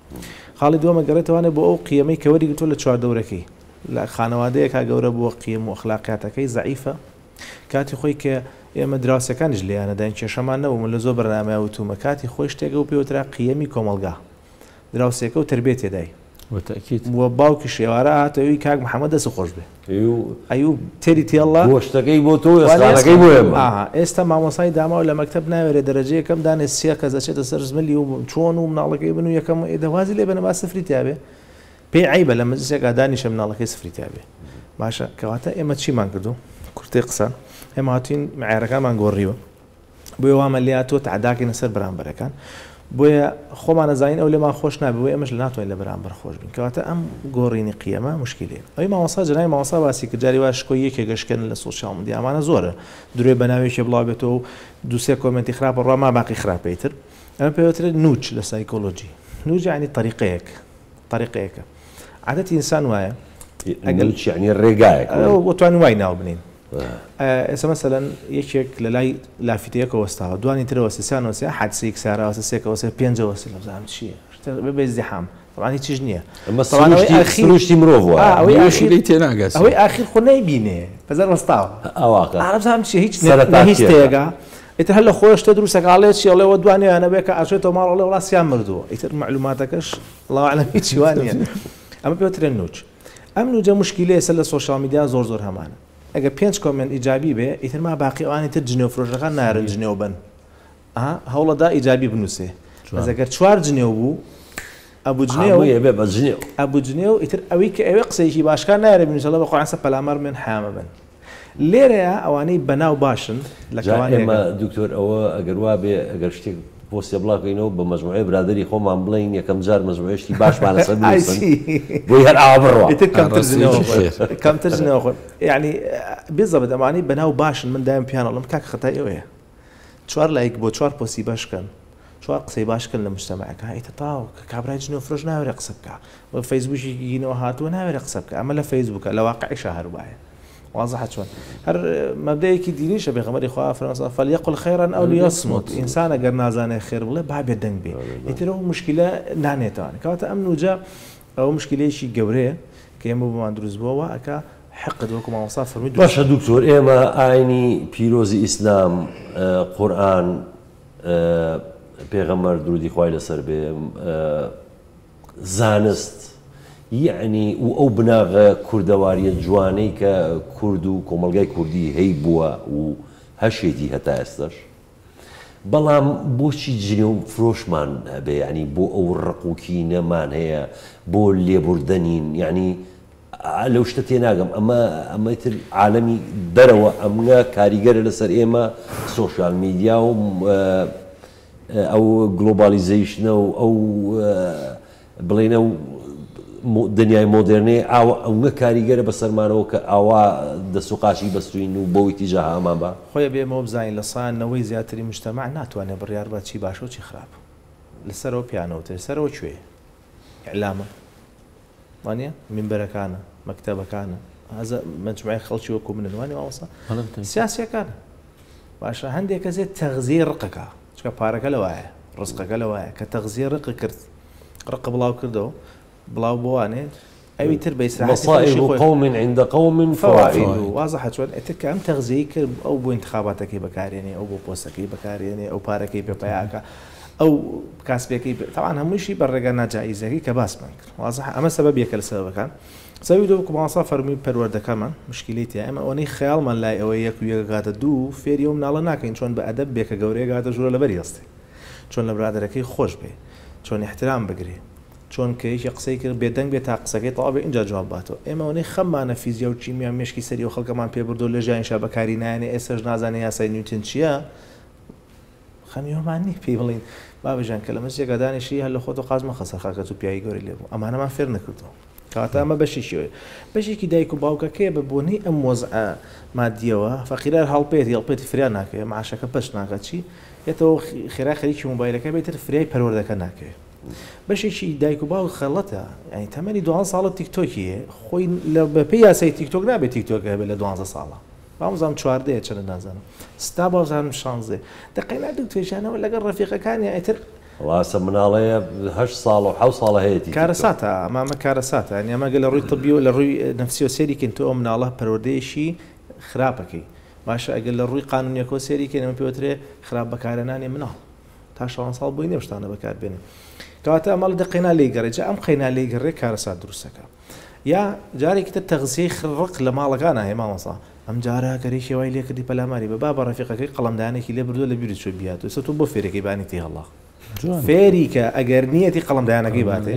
خاڵی دووەمە گەڕێتەوانێت بۆ ئەو قیەمەی کەوەری گرتۆ لە چواردەورەکەی لە خانەوادەیەکا گەورە بووە قیم و ئەخلاقیاتەکەی زەعیفە کاتی خۆی کە ئێمە دراوسەکانیش لێیانەداین کێشەمان نەبوو من لە زۆر بەرنامە وتومە کاتی خۆی شتێکە و پێوترا قیەمی کۆمەلگا دراوسێکە و تربێت تێدای وە باوکی شێوارە هاتەوەی کاک محەممەد دەست خۆش بێ ئەیوب تێری تێڵە گۆشتەکەی بۆ تۆ ئێستاەکەی بۆ ئێستا مامۆسای داماوە لە مەکتب ناوێرە دەرەجە یەکەم دانێ سیە کە دەچێتە سەر زملی و چۆن و مناڵەکەی بن و یەکەم دەوازی لێ بنەما سفری تیاابێ پێی عیبە لە مەجلسێکا دانیشە مناڵەکەی سفری تیاابێ باشە کەواتە ئێمە چیمان کردو کورتەی قسە ئێمە هاتوین معیارەکانمان گۆڕیوە بۆیە وامە لێ تۆ تعداکەینە سەر بەرامبەرەکان بۆیە خۆمان نەزانین ئەو لێمان خۆش نابێ بۆ ئێمەش لە ناتوانین لە بەرامبەر خۆش بین کەواتە ئەم گۆڕینی قیەمە مشکلێ ئەوی مامۆستا جنای مامۆستا باسی کرد جاری وا شکۆی یەکێک گەشتکردن لە سۆشیال میدیا ئەمانە زۆرە درێ بە ناوێکی بڵاو بێتەوە و دووسێ کۆمنتی خراپە ڕوا ما باقی خراپەیتر ئەمە پێوترێت نوچ لە سایکۆلۆجی نوچ یعنی طریقەیەکە عادەتی ئینسان وایە ئەگەر یعنی ڕێگایەک وتوانین وای ناو بنین ئێستا مەسەلەن یەکێک لە لای لافیتەیەکە وەستاوە دوانی ترەوە سیسانەوەسێ حادسەیەک ساراوەسە سێکەوەسێ پێنجەوەسێ لە بزانم چییە بێزیحام طبعا هیچیش نییە سروشتی مرۆڤ ئەوەی ئاخیر خۆ نەیبینێ بەزار وەستاوە ئارەبزانم چی هیچ تێگا ئیتر هەر لە خۆشتە دروستەکڵێت چیڵێەوە دوانیانە بێ کە ئاچێتەوە ماڵڵێ وڵاسیان مردووە ئیتر معلوماتەکەش الله ئەعلەم هیچی وان نیە ئەمە پێوترێن نوچ ئەم نوجە مشکلەیە سەر لە سۆشیال میدیا زۆر هەمانە ئەگە 5 کۆمنت ئیجابی بێ ئیتر ما باقی ئەوانی تر جنێو فرۆشەکان نارن جنێو بن هەوڵەدا ئیجابی بنووسێ ئەگەر 4 جنێو بوو ئەبوو جنێو ئیتر ئەوەی کە ئەوێ قسەیەکی باشکان نایرە بنووسەڵە بە خۆیانسە پەلامەر من حامە بن لێرەیە ئەوانەی بەناو باشن لە ئێمە دکتۆر ئەوە ئەگەر وا بێ ئەگەر شتێک پۆستێ بڵاکەینەوە بە مەجموعەی برادری خۆمان بڵین یەکەم جار مەجموعەیەشتی باشمانە سەر بۆی هەر ئاوەڕەوە کەمتر جنێوە خۆن یعنی بێزەبێت ئەمانەی بەناو باشن من دایم پیانەڵم کاک خەتای ئەوەیە 4 لایک بۆ 4 پۆستی باشکەن 4 قسەی باشکەن لە مجتەمەعەکە ئیتە تاو کە کابرای جنێو فرۆش ناوێرە قسە بکە بە فەیسبووکی گینەوە هاتووە ناوێرە قسە بکە ئەمە لە فەیسبووکە لە واقعیشە هەروایە واضح چۆن هەر مەبدەیەکی دینیشە پێغەمبەری خوا فەرمووی فەلیەقل خەیرەن ئەو لیەصمت ئینسان ئەگەر نازانێت خێر بڵێ با بێ دەنگ بێ ئیتر ئەو مشکلە نانێتەوە کەواتە ئەم نوجە ئەو مشکلەیەکی گەورەیە کە ئێمە بۆمان دروست بووەوە ئەکا حقت وەکو مامۆستا فەرمووی باشە دکتۆر ئێمە ئاینی پیرۆزی ئیسلام قورئان پێغەمبەر درودی خوای لەسەر بێ زانست یعنی و ئەو بناغە کوردەواریە جوانەی کە کورد و کۆمەلگای کوردی هەی بووە و هەشێتی هەتا ئێستش بەڵام بۆچی جنێ و فرۆشمان هەبێ ینی بۆ ئەو ڕقوکی نەمان هەیە بۆ لێبوردنین یعنی لەو شتە تێناگەم ئەمە تر عالەمی دەرەوە ئەمە کاریگەرە لەسەر ئێمە سۆشیال میدیا و ئەو گلۆبالیزیشنە و ئەو بڵێنە و دنیای مۆدرنێ ئەوە کاریگەرە بەسەرمانەوە کە ئاوا دەسوقاشی بەستوین و بۆ ئیتیجا هەمان بە خۆی بێمەوە بزانین لە سانەوەی زیاتری مجتەمع ناتوانێت بڕیار بە چی باشە و چی خراپ لەسەرەوە پیانەوە لەسەرەوە کوێ ئیعلامە وانە منبەرەکانە مەکتەبەکانە هەزە مجموعی خەڵکی وەکو منن وانێ مامۆستا سیاسیەکانە باشە هەندێک کەسێت تەغزیە ڕقەکە چکە پارەکە لەوایە ڕزقەکە لەوایە کە تەغزیە ڕق کرد ڕق بڵاو کردەوە بڵاو بۆوانێت ئەوی تر مصائب قوم عند قوم فوائد واضح چۆن ئەتر کە ئەم تەغزیەی کرد ئەو بۆ انتخاباتەکەی بەکارێنێ ئەو بۆ پۆستەکەی بەکارێنێ ئەو پارەکەی پێپیاکە ئەو کاسبێکی تاوان هەمووشی بەڕێگە ناجائیزەکەی کە باسمان کرد واضح ئەمە سەبەبێکە لە سەبەکان سەوی دو ماسا فەرمی پەروەردەکەمان مشکلیتی ئەمە ئەوەی خەیاڵمان لای ئەوەی یەک و یەکگاتە دوو فێری و مناڵە ناکەین چۆن بە ئەدەب بێکە گەورەیە گاتە ژوورە لەبەری هەستی چۆن لە برادەرەکەی خۆش بێ چۆن احترام بگرێ چۆن کە یەکی قسەی کرد بێدەنگ بێت تا قسەکەی تەواو بێ اینجا جواب باتەوە ئێمە ئەوەی خەممانە فیزیا و چیمیا مێشکی سەری و خەڵکەمان پێ بردو لە ژیانشا بەکاری نایەنێ ئێستاش نازانێ یاسای نیوتن چییە خەمیۆمان نی پێی بڵین بابژان کە لە مەسجێکە دانیشی هەر لە خۆت و قازمە خەسەر خاکەت و پیاوی گەوری لێبوو ئەمانەمان فێر نەکردەوە کەواتە ئەمە بەشێکیەوەی بەشێکی دایک و باوکەکەیە بە بۆنەی ئەم وەزعە مادیەوە فەقیرار هەڵپێتی فریان ناکەوێت معاشەکە پەش ناکات چی یێتەوە خێرا خەریکی مۆبایلەکە بێتتر فریای پەروەردەکە ناکەوێت بەشێکی دایک و باوک خەڵەتە ینی تەمەنی 12 ساڵە تیکتۆکیە خۆی بەپێی یاسای تیکتۆک نابێت تیکتۆک هەبێت لە 12 ساڵە بامزانام چواردەیە چەند نازانم ستا بازانم شانزێ دقیقا دوو توێژانەوە لەگەڵ ڕەفیقەکانی ئیتر واسە مناڵەیە 8 ساڵ و 7 ساڵە هەیەی کارەساتە ئەمامە کارەساتە ینی ئەمەگە لە ڕووی طبی و لە ڕووی نەفسی و سێریکن تۆ ئەو مناڵە پەروەردەیەشی خراپەکەی باشە ئەگەر لە ڕووی قانونیەکۆ سێریکەن ئەمە پێوترێ خراپ بەکارهێنانی مناڵ تا 16 ساڵ بووی نێشتانە بەکاربێنێ کەواتە ئەمەڵ دقینا لێی گەڕێجا ئەم قەینا لێی گەڕێ کارەسات دروستەکە یا جارێکی تر تەغزیەی خڕق لە ماڵەکانە هەیە مامۆستا ئەم جارە گەرەی وای لێ کردی پەلاماری بە با بە ڕەفیقەکەی قەڵەمدانێکی لێ بردووە لە بیری چۆ بیات وسە تۆ بۆ فێرەکەی بانیتی هەڵا فێری کە ئەگەر نیەتی قەڵەمدانەکەی باتێ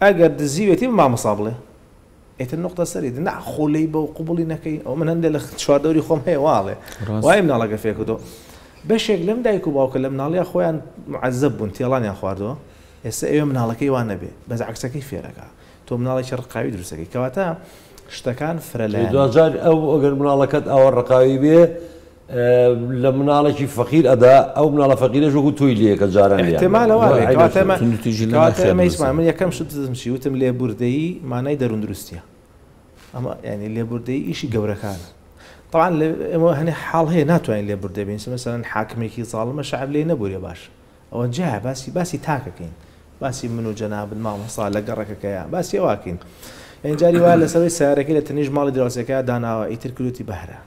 ئەگەر دزیوێتی مامۆستا بڵێ ئیتر نقطە سەری ناخۆلەی بە قوبڵی نەکەی ئەو من هەندێک لە چواردەوری خۆم هەیە واڵێ وای مناڵەکە فێکردەوە بەشێک لەم دایک و باوکە لە مناڵیە خۆیان معەزەب بوون تێڵانیان خواردەوە ئێستا ئێوە مناڵەکەی وان نەبێ بەس عکسەکەی فێرەکە تۆ مناڵێکی ڕقاوی دروستەکەی کەواتە شتەکان فرەلایەن دوجار ئەو ئەگەر مناڵەکەت ئەوە ڕقاوی بێ لە مناڵێکی فەقیر ئەدا ئەو مناڵە فەقیرەش وەکو تۆی لێکە جاران من یەکەم شتمشی وتم لێبوردەیی مانای دەروندروستیە ئەمە ینی لێبوردەیی ئیشی گەورەکانە طبعا ئێمە هەنێ حاڵ هەیە ناتوانین لێبوردە بین مثلا حاکمێکی زاڵمە شعب لێ نەبوورێ باش ئەوە جا باسی تاکەکەین باسی من و جەنابن مامۆستا لە گەڕەکەکەیان باسی ئەواکەین ئەنجاری وا لەسەوەی سیارەکەی لە تەنیژ ماڵی دراوسەکە داناوە ئیتر کلوتی بەهرە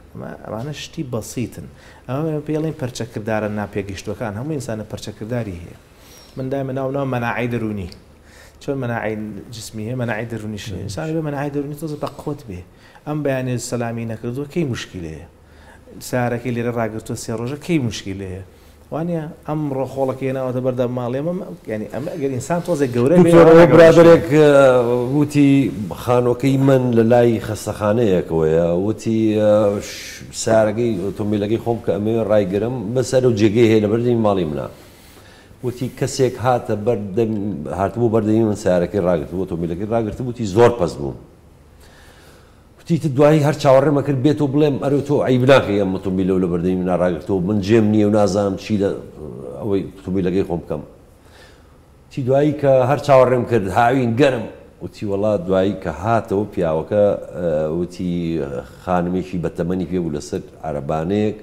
ئەمانە شتی بەسیتن ئەمە پێڵین پەرچەکردارە ناپێگەیشتوەکان هەموو ئینسانە پەرچەکرداری هەیە من دایمە ناو مەناعی دەرونی چۆن مەناعی جسمی هەیە مەناعی دەرونیش ئینسانی بێ مەناعی دەرونی تۆزە بە قوت بێ ئەم بەیانێ سەلامی نەکردووە کەی موشکیلەیە سیارەکەی لێرە ڕاگرتووە سێ ڕۆژە کەی موشکیلەیە وانە ئەم ڕۆخۆڵەکەی ناوەتە بەردە ماڵێمە ینی ئەمە ئەگەر ئینسان تۆزێک گەورە برادێک وتی خانۆکەی من لە لای خەستەخانەیەکەوەیە وتی سارەکەی ئۆتۆمبیلەکەی خۆم کە ئەمێ ڕایگەرم بەسەر و جێگەی هەیە لە بەردەمی ماڵی منە وتی کەسێک هاتبوو بەردەمی من سیارەکەی ڕاگرتووە ئۆتۆمبیلەکەی ڕاگرتو وتی زۆر پەس بوون وتیتە دوایی هەر چاوەڕێمە کرد بێتەوە بڵێم ئەرێ تۆ عیب ناکەی ئەم ئۆتۆمبیلە لە بەردەمی من ڕاگرتەوە من جێم نییە و نازانم چی لە ئەوەی ئۆتۆمبیلەکەی خۆم بکەم تی دوایی کە هەر چاوەڕێم کرد هاوین گەرم وتی وەڵا دوایی کە هاتەوە پیاوەکە وتی خانمێکی بەتەمەنی پێ بوو لەسەر عەرەبانەیەک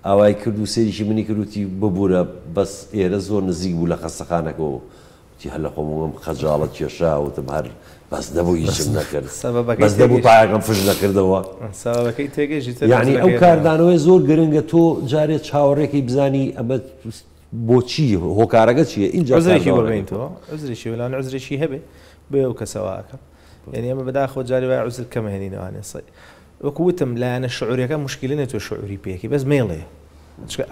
ئاوای کرد و سێریشی منی کرد وتی ببوورە بەس ئێرە زۆر نزیک بوو لە خەستەخانەکەەوە وتی هەر لە خۆمم خەجاڵەت کێشاوتم هەر بەس دەبوو هیچم نەکرد بەس دەبوو پایەکەم فژ نەکردەوە یعنی ئەو کاردانەوەی زۆر گرنگە تۆ جارێت چاوەڕێکی بزانی ئەمە بۆچی هۆکارەکە چییە اینجا عزرێکی وەبین تۆ عزرێکی وەلان عزرێکی هەبێ بێ ئەو کەسەواکە يعني ئەمە بەداخۆ جاری وای عوزر کەمهێنینەوانێ وەکوتم لایەنە شعوریەکە مشکلی نێت تۆ شعوری پێکی بەس مێڵێ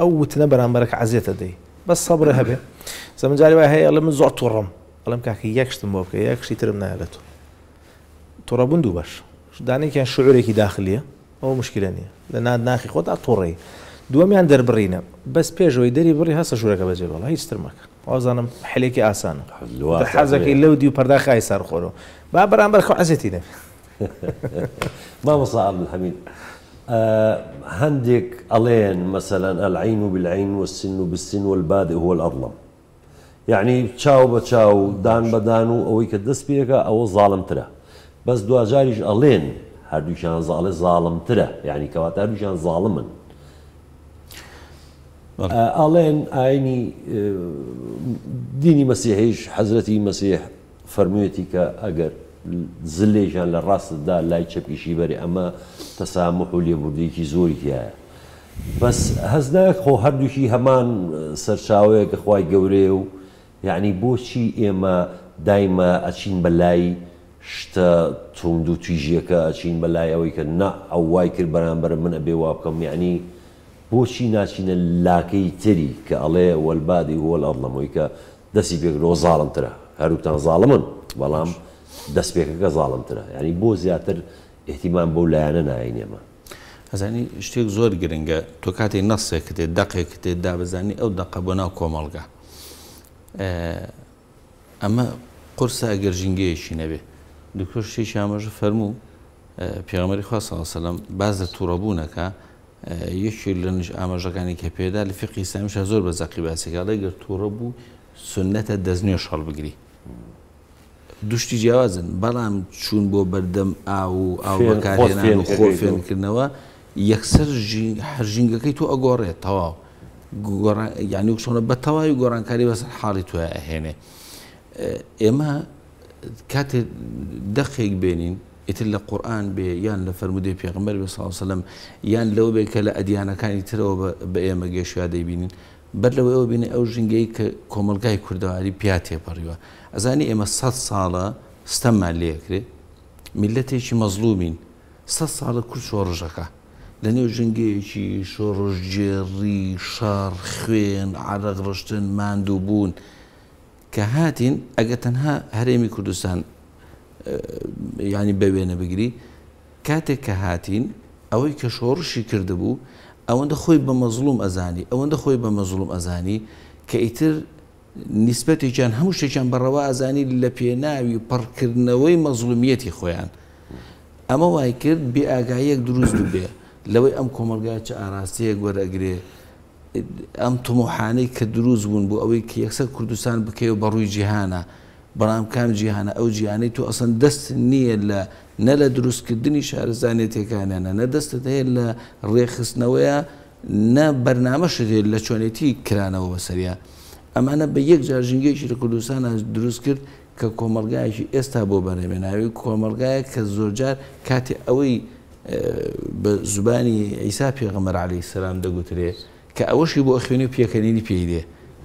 ئەو وتنە بەرامبەرەکە عەزیێتە دەی بەس سەبرە هەبێ زەمن جاری وای هەیە ئەڵێ من زۆر تووڕەم ئەڵێم کاکە یەکشتم بۆ بکە یەکشتی ترم نایە لە تۆ تووڕەبوون دوو بەش دانێکیان شعورێکی داخلیە ئەوە مشکلە نییە لە ناخی خۆتا تووڕێی دووەمیان دەربڕینە بەس پێشەوەی دەری بڕی هەستە ژوورەکە بەجێ بەڵە هیچ تر مەکە ئازانم حلێکی ئاسانە حەزەکەی لەو دی و پەرداخای سەرخۆرەوە با بەرامبەر خۆ عەزێتی نەبێ مامۆستا عەبدولحەمید هەندێک ئەڵێن مەسەلەن العین بالعین والسن بالسن والبادئ هو الأظلم یعنی چاو بە چاو دان بە دان و ئەوەی کە دەست پێەکە ئەوە زاڵمترە بەس دوجاریش ئەڵێن هەردووشیان زاڵمترە یعنی کەواتە هەردووشیان زاڵمن ئەڵێن ئاینی دینی مەسیحیش حەزرەتی مەسیح فەرموویەتی کە ئەگەر زلێژیان لە ڕاستتدا لای چەپیشی بەرێ ئەمە تەسامح و لێبوردەیەکی زۆری تایە بەس هەزدا خۆ هەردووشی هەمان سەرچاوەیە کە خوای گەورەیە و یعنی بۆچی ئێمە دایمە ئەچین بەلای شتە توند و تویژیەکە ئەچین بەلای ئەوەی کە نا ئەو وای کرد بەرامبەر من ئەبێ وا بکەم یعنی بۆچی ناچینە لاکەی تری کە ئەڵێ وەلبادی هو الأظلمەوەی کە دەستی پێکرەوە زاڵمترە هەروتان زاڵمن بەڵام دەست پێکەکە زاڵمترە ینی بۆ زیاتر احتیمام بەو لایەنە ناین ئێمە ئەزانی شتێک زۆر گرنگە تۆ کاتێک نەسێک دێت دەقێک دێت دابزانی ئەو دەقە بۆ ناو کۆمەڵگا ئەمە قورسە ئەگەر ژینگەیەشی نەبێ دکتۆر شتێکی ئاماژە فەرموو پێغەمبەری خوا صلی الله علیه و سەلەم باز لە تووڕەبوونەکە یەکێک لە ئاماژەکانی کە پێدا لە فقی ئیسلامیشا زۆر بە زەقی باسێکە ئەڵێ گەر تووڕە بوو سنەتە دەستنوێژ هەڵبگری دوشتی جیاوازن بەڵام چوون بۆ بەردەم ئاو و ئاو بەکارهێنان و خۆ فێنکردنەوە یەکسەر ژینگەکەی تۆ ئەگۆڕێت تەواو یعنی چۆنە بە تەواوی گۆڕانکاری بەسەر حاڵی توە ئەهێنێ ئێمە کاتێک دەقێک بێنین ئیتر لە قورئان بێ یان لە فەرمودەی پێغەمبەر بێ صلی الله علیه و سەلەم یان لەوە بێ کە لە ئەدیانەکانی ترەوە بە ئێمە گەشویا دەیبینین بەر لەوەی ئەوە بینێ ئەو ژینگەی کە کۆمەلگای کوردەواری پیا تێپەڕیوە ئەزانی ئێمە 100 ساڵە ستەممان لێکرێ میلەتێکی مەزلومین 100 ساڵە کورد شۆڕژەکە لە نێو ژینگەیەکی شۆڕژگێڕی شار خوێن عەرەق ڕشتن ماندوو بوون کە هاتین ئەگە تەنها هەرێمی کوردستان ینی بەوێنە بگری کاتێک کە هاتین ئەوەی کە شۆڕشی کردبوو ئەوەندە خۆی بە مەزلوم ئەزانی ئەوەندە خۆی بە مەزلوم ئەزانی کە ئیتر نیسبەتێکیان هەموو شتێکیان بەڕەوا ئەزانی لە پێناوی پڕکردنەوەی مەزلومیەتی خۆیان ئەمە وای کرد بێ ئاگاییەک دروست بێ لەوەی ئەم کۆمەلگای چه ئاراستەیەک وەرەگرێ ئەم تمۆحانەی کە دروست بوون بۆ ئەوەی کە یەکسەر کوردستان بکەوە بەڕووی جیهانە بەڵام کام جیهانە ئەو جیهانەی تۆ ئەسەن دەست نییە لە نە لە دروستکردنی شارستانێتەکانیانە نە دەستت هەیە لە ڕێخستنەوەیە نە بەرنامەشت هەیە لە چۆنێتی کرانەوە بەسەریە ئەمانە بە یەک جار ژینگەیەکی لە کوردستان دروست کرد کە کۆمەلگایەکی ئێستا بۆ بەرهێناوی کۆمەلگایە کە زۆرجار کاتێ ئەوەی بە زوبانی عیسا پێغەمبەر عەلەیهی سەلام دەگوترێ کە ئەوەشی بۆ خوێنی و پێکەنینی پێی دێ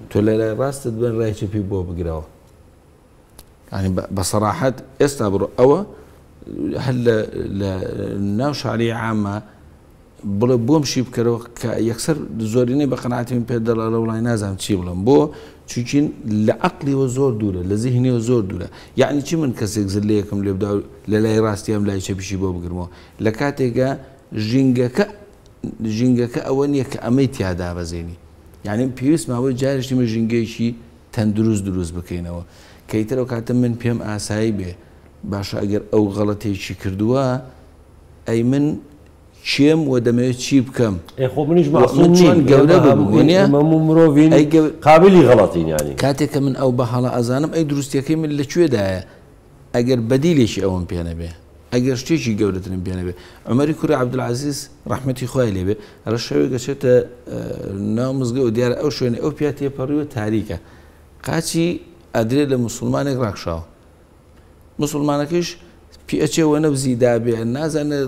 تۆ لە لای ڕاستت بن ڕای چەپی بۆ بگرەوە يعني بصراحة استبر أو هل ناو شعرية عامة بومشي بكرو يكسر زوريني بقناعتي من بيدل على ولا ينازم تشي بلن بو تشين لعقلي وزور دولة لذهني وزور دولة يعني شي من كسيك زليكم اللي بدأوا لا راستي أم لا يشبه شي بو بقرمو لكاتيكا جينجاكا أوانيا كأميت هذا بزيني يعني بيوس ما هو جارش من جينجاكي تندروز بكينوا کەیترەوە کاتە من پێم ئاسایی بێ باشە ئەگەر ئەو غەڵەتێکی کردووە ئەی من چێم و دەمەوێت چی بکەم خۆ منیش مەعسووم نیم گەورە ببوونە مرۆڤین قابلی غەڵەتین ینی کاتێک کە من ئەو بە هەڵە ئەزانم ئەی دروستیەکەی من لەکوێدایە ئەگەر بەدیلێکی ئەوم پێ نەبێ ئەگەر شتێکی گەورەترم پێ نەبێ عومەری کوڕی عەبدولعەزیز ڕەحمەتی خوای لێبێ ئەرە شەوێک گەچێتە ناو مزگە و دیارە ئەو شوێنە ئەو پیا تێپەڕیوە تاریکە قاچی ئەدرێ لە مسلمانێک ڕاکشاوە مسلمانەکەش پێچێوە نەبزی دابێ نازانە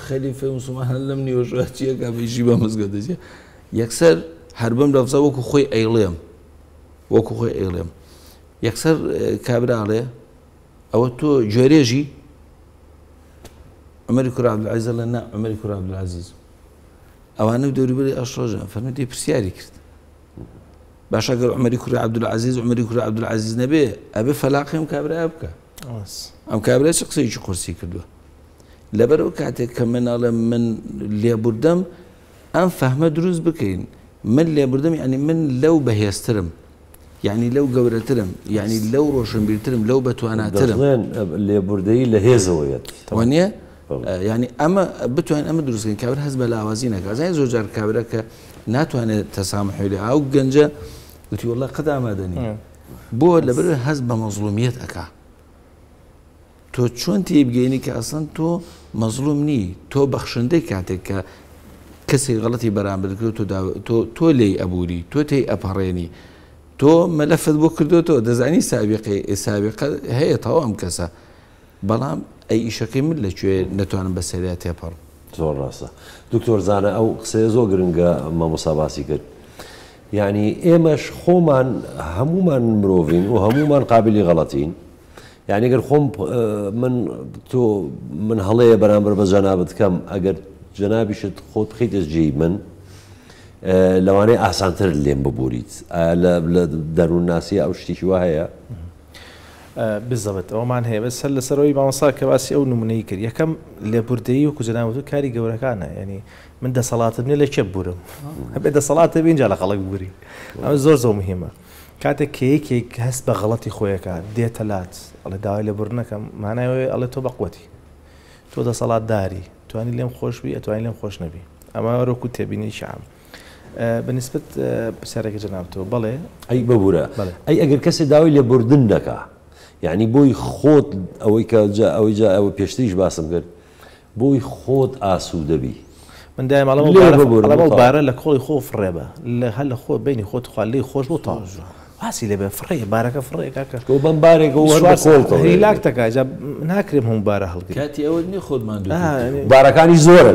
خەلیفە مسلمانە لەم نیوەژاتیەکە بێژی بە مزگە دەجێ یەکسەر هەر بەم لەفزە وەکو خۆی ئەیڵێم یەکسەر کابراڵێ ئەوە تۆ گوێرێژی عمەری کوڕ عەبدولعەزیز لە نا عمەری کوڕ عەبدولعەزیز ئەوانە دەوروبەری ئەشڕۆژە فەرمووی پرسیاری کرد باش ئەگەر عمەری کوڕی عەبدولعەزیز عمەری کوڕی عەبدولعەزیز نەبێ ئەبێ فەلاقی ئەم کابرایە بکە ئەم کابرای چ قسەیەکی قورسی کردووە لەبەرەوە کاتێک کە مناڵە من لێبوردەم ئەم فەهمە دروست بکەین من لێبوردەم یعنی من لەو بەهێزترم یعنی لەو گەورەترم یعنی لەو ڕۆشنبیرترم لەو بەتواناترم لێبوردەیی لە هێزەوەیەت وانە یعنی ئەمە بتوانین ئەمە دروستکەین کابرا هەست بە لاوازی نەکات زای زۆر جار کابرا کە ناتوانێت تەسامحی لێ ئەو گەنجە وتی وەڵڵا قەت ئامادەنی بۆ لەبەر هەست بە مەزڵومیەت ئەکا تۆ چۆن تێبگەینی کە ئەسڵەن تۆ مەزڵوم نی تۆ بەخشندەی کاتێک کە کەسێک غەڵەتی بەرامبەر کرد تۆ لێی ئەبووری تۆ تێی ئەپەڕێنی تۆ مەلەفت بۆ کردوتەوە دەزانی سابقە هەیە تەواو ئەم کەسە بەڵام ئەی ئیشەکەی من لەکوێ نەتوانم بە سەریا تێپەڕ زۆر ڕاستە دکتۆر زانە ئەو قسەیە زۆر گرنگە مامۆستا باسی کرد یعنی ئێمەش خۆمان هەمومان مرۆڤین و هەمومان قابلی غەڵەتین یعنی ئەگەر خۆم من هەڵەیە بەرامبەر بە جەنابەت کەم ئەگەر جەنابیشت خۆت بخیتە جێی من لەوانەیە ئاسانتر لێم ببووریت لە دەروون ناسی ئەو شتێکی وا هەیە بزەبێت ئەومان هەیە بەس هەر لەسەرەوەی مامۆستا کە باسی ئەو نمونەی کرد یەکەم لێبوردەیی وەکو جەنابەت کاری گەورەکانە ینی من دەسەڵاتم نیە لە کێ بورم هەبێ دەسەڵاتە بینجا لە خەڵک بووری ئەمە زۆر مهمە کاتێک کە یەکێک هەست بە غەڵەتی خۆیەکە دێتە لات ئەڵێ داوای لێبوردنەکەم مانایەوەی ئەڵێ تۆ بەقوەتی تۆ دەسەڵات داری توانی لێم خۆشبی ئەتوانی لێم خۆش نەبی ئەمە وەرەکو تێبینی شعام بەنسبەت پرسیارێکی جەنابەتەوە بەڵێ ئەی ببوورە ئەی ئەگەر کەسێک داوای لێبوردن دەکا یعنی بۆی خۆت ئەوەی کە ئەوەی جا ئەوە پێشتریش باسم کرد بۆی خۆت ئاسوودەبی من دایمەڵەوە بارە لە کۆڵی خۆ فڕێبە لە هەر لە خۆ بینی خۆت خوالی خۆش بۆ تاژ واسی لێبێ فڕێ بارەکە فڕێ کاکە بەم بارێکە هیلاک تەکە جا ناکرێم هەموو بارە هەڵگرێت کاتی ئەوە نیە خۆتمان بارەکانی زۆرە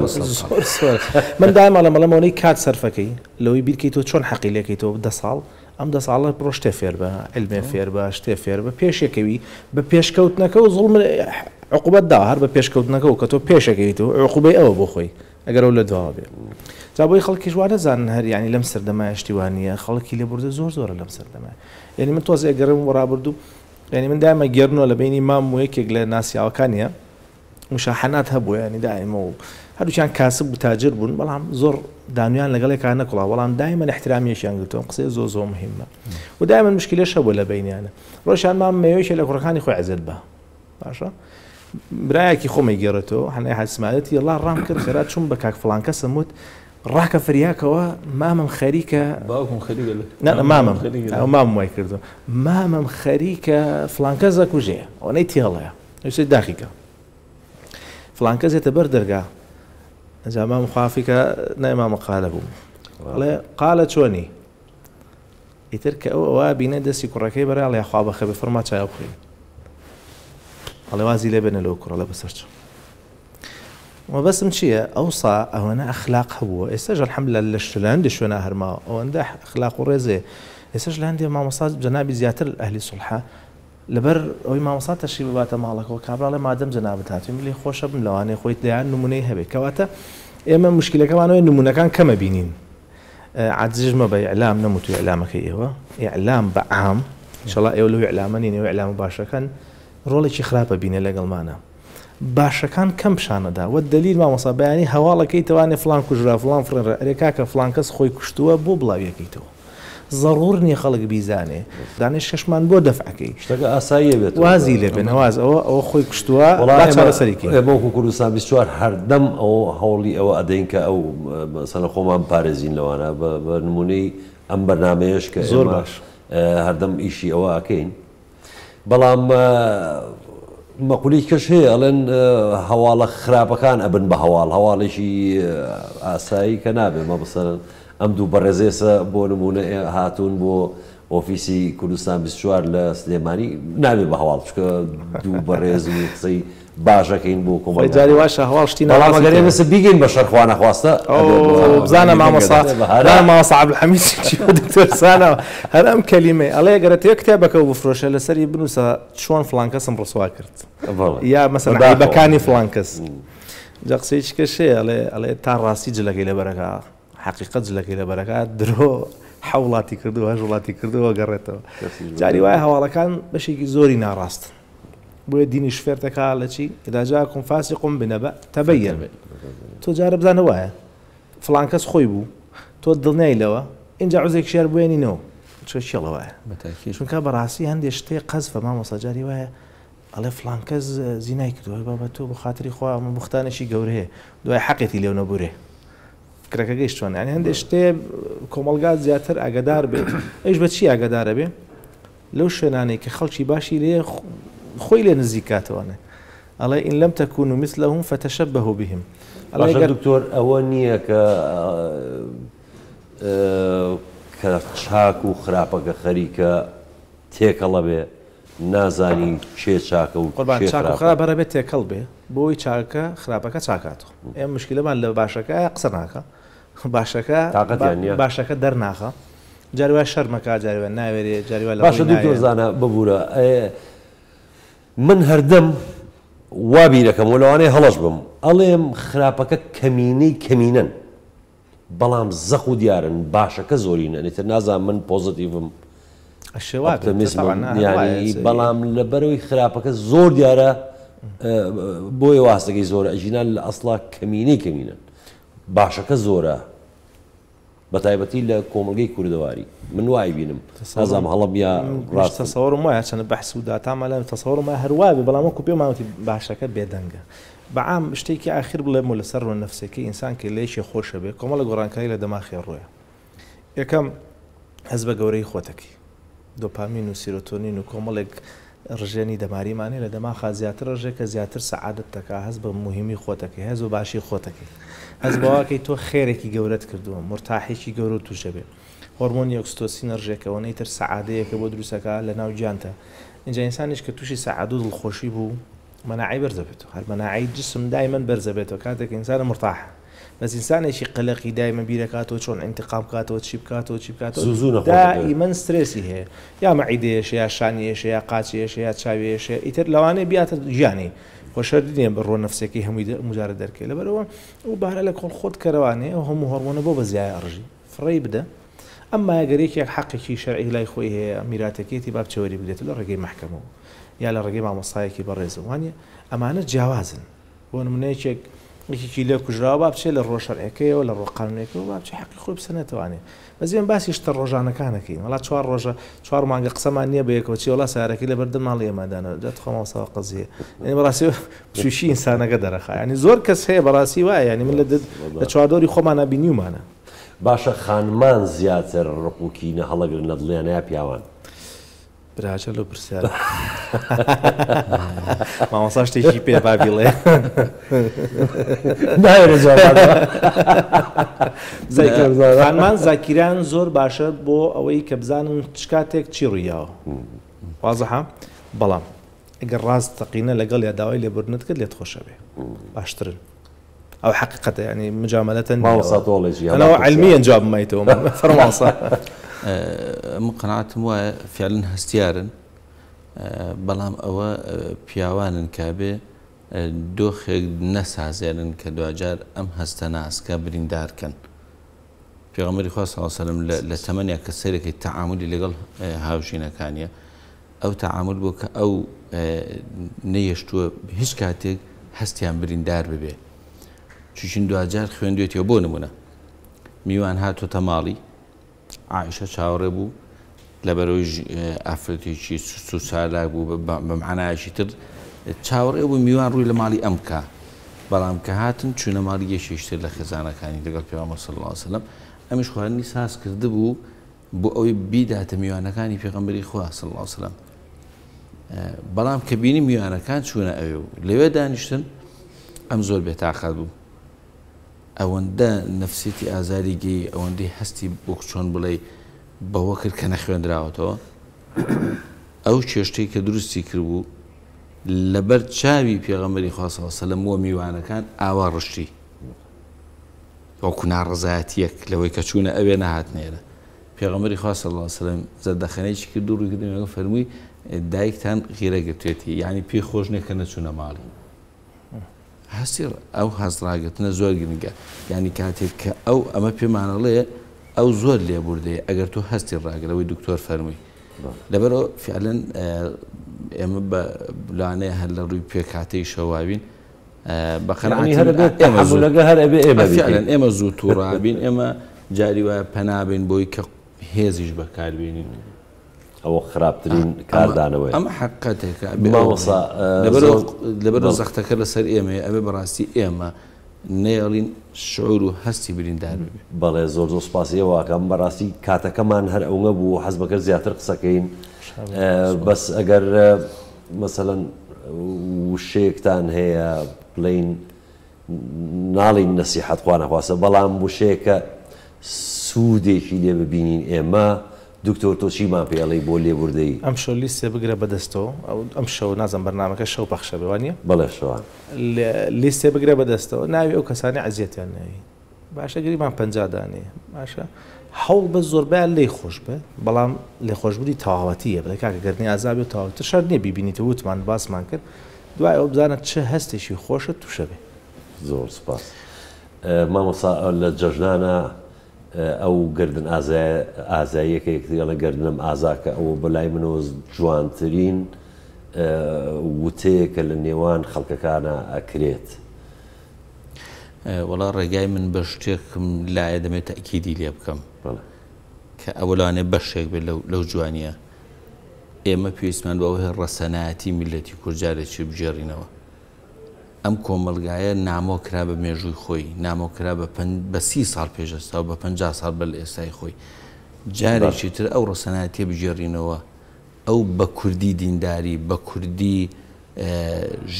من دایمەڵەمەڵەمەوەی کات سەرفەکەی لەوەی بیرکەیتەوە چۆن حەقی لێکەیتەوە دە ساڵ ئەم دە ساڵە بڕۆ شتێ فێر بە علمێ فێر بە شتێ فێر بە پێشێکەوی بە پێشکەوتنەکە و زوڵم عقوبەت دا هەر بە پێشکەوتنەکە و کە تۆ پێشەکەیتەوە عقوبەی ئەوە بۆ خۆی ئەگەر ئەو لە دواوە بێ جا بۆی خەڵکیش وا نەزانن هەر ینی لەم سەردەمای شتیوانیە خەڵکی لێبوردە زۆرە لەم سەردەمای یعنی من تۆزێ گەڕم وەڕابردوو ینی من دایمە گێڕنەوە لە بینی مام و یەکێک لە ناسیاوەکانیە مشاحنات هەبووە ینی دائیمە و هەردووچیان کاسب و تاجر بوون بەڵام زۆر دانویان لەگەڵێکان نەکوڵا بەڵام دایمە احترامیەشیان گرتووە قسەی زۆر مهمە و دایمە مشکلێش هەبووە لە بینیانە ڕۆژیان مام مێوەیەکێ لە کوڕەکانی خۆی عەزت بە باشە برایەکی خۆمەی گێڕێتەوە هەنای حەسمایەتی الله ڕام کرد خێرات چوون بە کاک فڵان کەسم وت ڕاکە فریاکەوە مامم خەریکە باوکم خەریکە مامم وای کردو مامم خەریکە فڵان کەس دەکوژێ ئەوەی تێڵەیە ئەوسێ داخیکە فڵان کەسێتە بەر دەرگا ئەجا مام خوافیکە نایمامە قالە بووم ئەڵێ قالە چۆنی ئیتر کە ئەوە بینە دەستی کوڕەکەی بەراڵێ خوا بەخێ بە فەرما چای بخۆین ئەڵێ وازی لێ بێنە لەو کوڕە لە بەسەرچ وبەسم چییە ئەوسا ئەوەنە ئەخلاق هەبووە ئێستاش الحەمدولله لە هەندێک شوێنە هەرما ئەوەندە ئەخلاق و ڕێزێ ئێستاش لە هەندێک مامۆستا جەنابی زیاتر ئەهلی سوڵحە لەبەر ئەوەی مامۆستا تەشی بباتە ماڵەکەەوە کابراڵێ مادەم جەنابەت هاتووی لێ خۆشە بم لەوانەیە خۆیت دەیان نمونەی هەبێت کەواتە ئێمە مشکلەکەمانەوەی نمونونەکان کەمە بینین عجزژمە بە ئیعلام نەموتوی ئیعلامەکەی ئێوە ئیعلام بە عام ئینشەڵڵا ئێوە لەو ئیعلامە نین ئێوە ئیعلام باشەکان ڕۆڵێکی خراپە بینێ لەگەڵمانە باشەکان کەم پیشانەدا وە دلیل مامۆستا بەیانی هەواڵەکەی توانێ فلان کوژرا فلان فرێنرە ئەرێکا کە فلان کەس خۆی کوشتووە بۆ بڵاویەکەیتەوە ضرور نییە خەڵک بیزانێ دانش شەشمان بۆ دەفعەکەی شتەکە ئاساییە بێت وازی لێ بێن واز ئەوە خۆی کوشتووە سەرکی بۆکو کوردستان 24 هەردەم ئەو هەوڵی ئەوە ئەدەین کە ئەو مەسەلە خۆمان پارێزین لەوانە بە نمونەی ئەم بەرنامەیەش کە زۆر باش هەردەم ئیشی ئەوە ئەکەین بەڵام مەقولەی کەش هەیە ئەڵێن هەواڵە خراپەکان ئەبن بە هەواڵێکی ئاسایی کە نابێ مە بەسەرن ئەم دوو بەڕێزێسە بۆ نمونە هاتوون بۆ ئۆفیسی کوردستان 24 لە سلێمانی نابێ بە هەواڵ چکە دوو بەڕێز و قسەی باشەکەین بۆ کۆمەڵی جاری واشە هەواڵ شتی ناڵامەگەرێ مەسە بیگەین بە شەرخوا نەخواستە بزانە مامۆستا عەبدولحەمید دکتۆر سانەوە هەر ئەم کەلیمەی ئەڵێ گەرە تێ کتێبەکە بفرۆشە لەسەری بنووسە چۆن فڵان کەسم ڕسوا کرد یا مەسەڵەن عیبەکانی فڵان کەس جا قسەیەکی کەشەیە ئەڵێ تا ڕاستی جلەکەی لە بەرەکە حقیقەت جلەکەی لە بەرەکە درۆ حوڵاتی کردو هەژ وڵاتی کردووە گەڕێتەوە جاری وایە هەواڵەکان بەشێکی زۆری ناڕاستن بۆیە دینی شفێرتەکە لە چی إذا جاءكم فاسق بنبأ تبين تۆ جارە بزانە وایە فڵان کەس خۆی بوو تۆ دڵنیایلەوە اینجا عوزێک شێر بوێنینەوە چێڵە وایە چونکە بەڕاستی هەندێک شتێ قەزفە مامۆستا جاری وایە ئەڵێ فڵان کەس زینای کردووە بابە تۆ بە خاتری خوا من بختانێکی گەورە هەیە دوای حەقێتی لێو نەبورێ فکرەکە گەیشتوانە یعنی هەندێک شتێ کۆمەلگات زیاتر ئاگدار بێت ئەیش بە چی ئاگدارە بێ لەو شوێنانەی کە خەڵکی باشی لێ خۆی لێ نزیکاتەوەنێ ئەڵێ ئین لەم تەکونوا مثلهم فتشبهوا بهم باشە دکتۆر ئەوە نییە کە چاک و خراپەکە خەریکە تێکەڵە بێ نازانی چێ چاکە و چاک و خراپ بەرەبێت تێکەڵ بێ بۆی چاکە خراپەکە چاکاتەوە ئێمە مشکلەمان لە باشەکە قسە ناکە باشەکە دەرناخە جاروای شەرمەکە جاروای ناوێرێ جاروای باشە دکتۆر زانە ببوورە من هەردەم وابیرەکەم و لەوانەیە هەڵەش بم ئەڵێم خراپەکە کەمینەن بەڵام زەق و دیارن باشەکە زۆرینە ئەتر نازان من پۆزتیڤم ینی بەڵام لەبەرەوەی خراپەکە زۆر دیارە بۆیە واستەکەی زۆرە ئەژینان لە ئەسڵا کەمینەن باشەکە زۆرە بە تایبەتی لە کۆمەلگەی کوردەواری من وای بینم نازام هەڵم یا ڕاست تەسەوەڕم وایە چەند بەحس و داتامە لە تەسەوەڕم هەروە بێ بەڵام وەکو پێماوەتی باشەکە بێدەنگە بەعام شتێکی ئاخر بڵێم و لەسەر ڕۆ نەفسەکەی ئینسان کە لێشی خۆشە بێ کۆمەڵە گۆڕانکاری لە دەماخی ڕۆیە یەکەم هەز بە گەورەی خۆتەکەی دۆپامین و سیرۆتۆنین و کۆمەڵێک ڕژێنی دەماریمانێ لە دەماخا زیاتر ڕژێکە زیاتر سەعادت دەکا هەز بە مهمی خۆتەکەی هەز و باشی خۆتەکەی هەز بەواکەی تۆ خێرێکی گەورەت کردووە مرتاحێکی گەورە و توشە بێ هۆرمۆنی ئۆکسیتۆسین ڕژێکەوەی تر سەعادەیەکە بۆ دروستەکە لە ناو گیانتە اینجا ئینسانیش کە تووشی سەعاد و دڵخۆشی بوو مەناعی بەرزە بێتەوە هەر مەناعی جسم دایمەن بەرزە بێتەوە کاتێک ئینسانە مرتاح بەس ئینسانێکی قەلەقی دایمە بیرەکاتەوە چۆن ئینتقام بکاتەوە چی بکاتەوە دائیمەن سترێسی هەیە یا مەعیدەیەش یا شانیەش یا قاچیەش یا چاویێش ئیتر لەوانەیە بیاتە ژیانی خۆشەردنیە بە ڕۆ نەفسەکەی هەمووی مجارە دەرکەی لەبەرەوە و بارە لە کۆڵ خۆت کەرەوانەیە و هەموو هۆرمۆنە بۆ بەزیای ئەڕژی فڕێی بدە ئەمما ئەگەرێکێک حەقێکی شەرعی لای خۆی هەیە میراتەکەیەتی با بچەوەری بدێت لە ڕێگەی محکەمەوە یا لە ڕێگەی مامۆستایەکی بەڕێزە وانە ئەمانە جیاوازن بۆ نمونەیەکێک یەکێکی لێ کوژراوە با بچێت لە ڕۆ شەرعەکەیەوە لە ڕۆ قانونێکەوە با بچێت حەقی خۆی بسەنێتوانێت بەزیێن باسی شتە ڕۆژانەکانەکەین وڵات 4 ڕۆژە 4 مانگە قسەمان نییە بەیەکەوە چی وڵا سارەکەی لە بەردە ماڵی ئێمەدانە جات خۆمەوەسەوە قەزیە ینی بەڕاستی شوشی ئینسانەکە دەرەخا ینی زۆر کەس هەیە بەڕاستی وایە ینی من لە چواردۆری خۆمان نبینیومانە باشە خانمان زیاتر ڕقوکینە هەڵەگرنە دڵیانەیە پیاوان براچە لە پرسیارە مامۆستا شتێکی پێ با بیڵێ خانمان زاکیران زۆر باشە بۆ ئەوەی کە بزانن چ کاتێک چی ڕوویاوە وازەحە بەڵام ئەگەر ڕاست تەقینە لەگەڵ یا داوای لێبوردنت کرد لێت خۆشە بێ باشترن ئەو حقیقەتە ینی مجاملەتە ئەنەوە علمیە جواب بمایتەوە فەرماسە من قەناعەتم وایە فعلەن هەستیارن بەڵام ئەوە پیاوانن کابێ دۆخێک نەسازێنن کە دوجار ئەم هەستە ناسکە بریندارکەن پێغەمبەری خوا صلی الله علیه و سلم لە تەمەنیا کە سەرێکی تەعاملی لەگەڵ هاوژینەکانیە ئەو تەعامل بۆ کە ئەو نەیەشتووە هیچ کاتێک هەستیان بریندار ببێ چونچین دوجار خوێندوێتەوە بۆ نمونە میوان هاتوۆتە ماڵی عائشە چاوەڕێ بوو لەبەرەوەی ئافرەتێکی سوست و سالاک بوو بە معنایەکی تر چاوەڕێ بوو میوان ڕووی لە ماڵی ئەم بکە بەڵام کە هاتن چوونە ماڵی یەکێشتر لە خێزانەکانی لەگەڵ پێغەمبەر صلی الله علیه و سلم ئەمیش خواردنی ساز کرده بوو بۆ ئەوەی بیداتە میوانەکانی پێغەمبەری خوا صلی الله علیه و سلم بەڵام کە بینی میوانەکان چوونە ئەوێ و لەوێ دانیشتن ئەم زۆر بێتاقەت بوو ئەوەندە نەفسیەتی ئازاری گەی ئەوەندەی هەستی بۆ چۆن بڵێ بەوە کرد کە نەخوێندراوەتەوە ئەو کێشتەی کە دروستی کردبوو لەبەر چاوی پێغەمبەری خوا صلی الله علیه و سلم و میوانەکان ئاوا ڕشتی وەکو ناڕەزایەتیەک لەوەی کە چوونە ئەوێ نەهاتنێرە پێغەمبەری خوا صلی الله علیه و سلم زەردەخەنەیەکی کرد و ڕوویکردنەوە فەرمووی دایکتان غیرە گرتوێتی یعنی پێی خۆش نییە کە نەچوونە ماڵی هەستی ئەو هەزڕاگرتنە زۆر گرنگە یعنی کاتێک کە ئەو ئەمە پێمانەڵەیە ئەو زۆر لێبوردەیە ئەگەر تۆ هەستی ڕاگرەوەی دکتۆر فەرمووی لەبەرەوە فعلەن ئێمە بە لانەیە هەر لە ڕووی پێکاتەی شەواوین بەقەنەعەت ئێمە زوو تووڕابین ئێمە جاری وایە پەنابین بۆی کە هێزیش بەکاربێنین ئەوە خراپترین کاردانەوەی ئەمە حقەتێکە لەبەر زەختەکە لەسەر ئێمە ئەبێ بەڕاستی ئێمە نێڵین شعور و هەستی بریندار بێ بەڵێ زۆر زۆر سپاسیەوەکەم بەڕاستی کاتەکەمان هەر ئەوە بوو حەز بەکرد زیاتر قسەکەین بەس ئەگەر مەسەڵەن وشەیەکتان هەیە بڵین ناڵین نەسیحەت خوا نەخواستە بەڵام وشەیەکە سوودێکی لێ ببینین ئێمە دکتۆر تۆ چیمان پێڵی بۆ لێبوردەی ئەم شەو لیستێ بگرە بەدەستەوە ئەم شەو نازم بەرنامەکە شەو پەخشە بوانە بەڵێ شەوان لیستێ بگرە بەدەستەوە ناوی ئەو کەسانی عەزیەتیان ناوی باشە گریمان 50 دانێ باشە هەوڵ بە زۆربیان لێی خۆش بێ بەڵام لێخۆشبووی تەواوەتیە بڵێ کاکەگەرنی ئازابی و تەواوەتر شەر نییە بیبینیتە وتمان باسمان کرد دوای ئەو بزانە چه هەستێکی خۆشە تووشە بێ زۆر سپاس مامۆستا لە جەژنانە ئەو گردن ئازاییەکە یەکتریانە گردنم ئازاکە ئەوە بەلای منەوە جوانترین وتەیەکە لە نێوان خەڵکەکانە ئەکرێت وەڵا ڕێگای من بە شتێکم لایە دەمێت تەکیدی لێ بکەم کە ئەوەلانێ بەشێک بێت لەو جوانیە ئێمە پێویستمان بەوە هەیە ڕەسەنایەتی میلەتی کورجارێکی بجێڕینەوە ئەم کۆمەلگایە نامۆکرا بە مێژووی خۆی نامۆکرا بە 30 ساڵ پێشەستا و بە 50 ساڵ بە لە ئێستای خۆی جارێکی تر ئەو ڕەسەنایەتیە بجێڕینەوە ئەو بە کوردی دینداری بە کوردی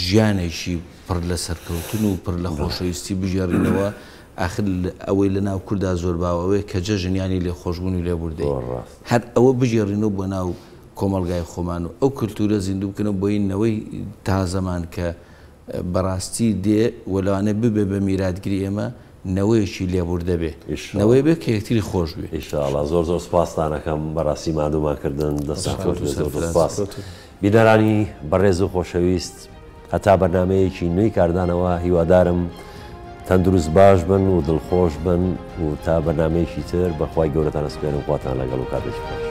ژیانێکی پڕ لە سەرکەوتن و پڕ لە خۆشەویستی بژێڕینەوە ئاخر ئەوەی لە ناو کووردا زۆر باوەوەی کە جەژنیانی لێ خۆشبوون و لێبوردەی هەر ئەوە بژێڕینەوە بۆ ناو کۆمەلگای خۆمان و ئەو کولتورە زیندوو بکەنەوە بۆی نەوەی تازەمان کە بەڕاستی دێ وەلانە ببێ بە میراتگیری ئێمە نەوەیەکی لێبوردە بێ نەوەی بێ کە یەکتری خۆش بێ ئینشاءڵڵا زۆر زۆر سپاسدانەکەم بەڕاستی مادوماکردن دەسەپاس بینەرانی بەڕێز و خۆشەویست هەتا بەرنمەیەکی نوێی کاردانەوە هیوادارم تەندروست باش بن و دڵخۆش بن و تا بەرنمەیەکی تر بەخوای گەورەتان ئەسپێرم خواتان لەگەڵ و کاتێکی خۆش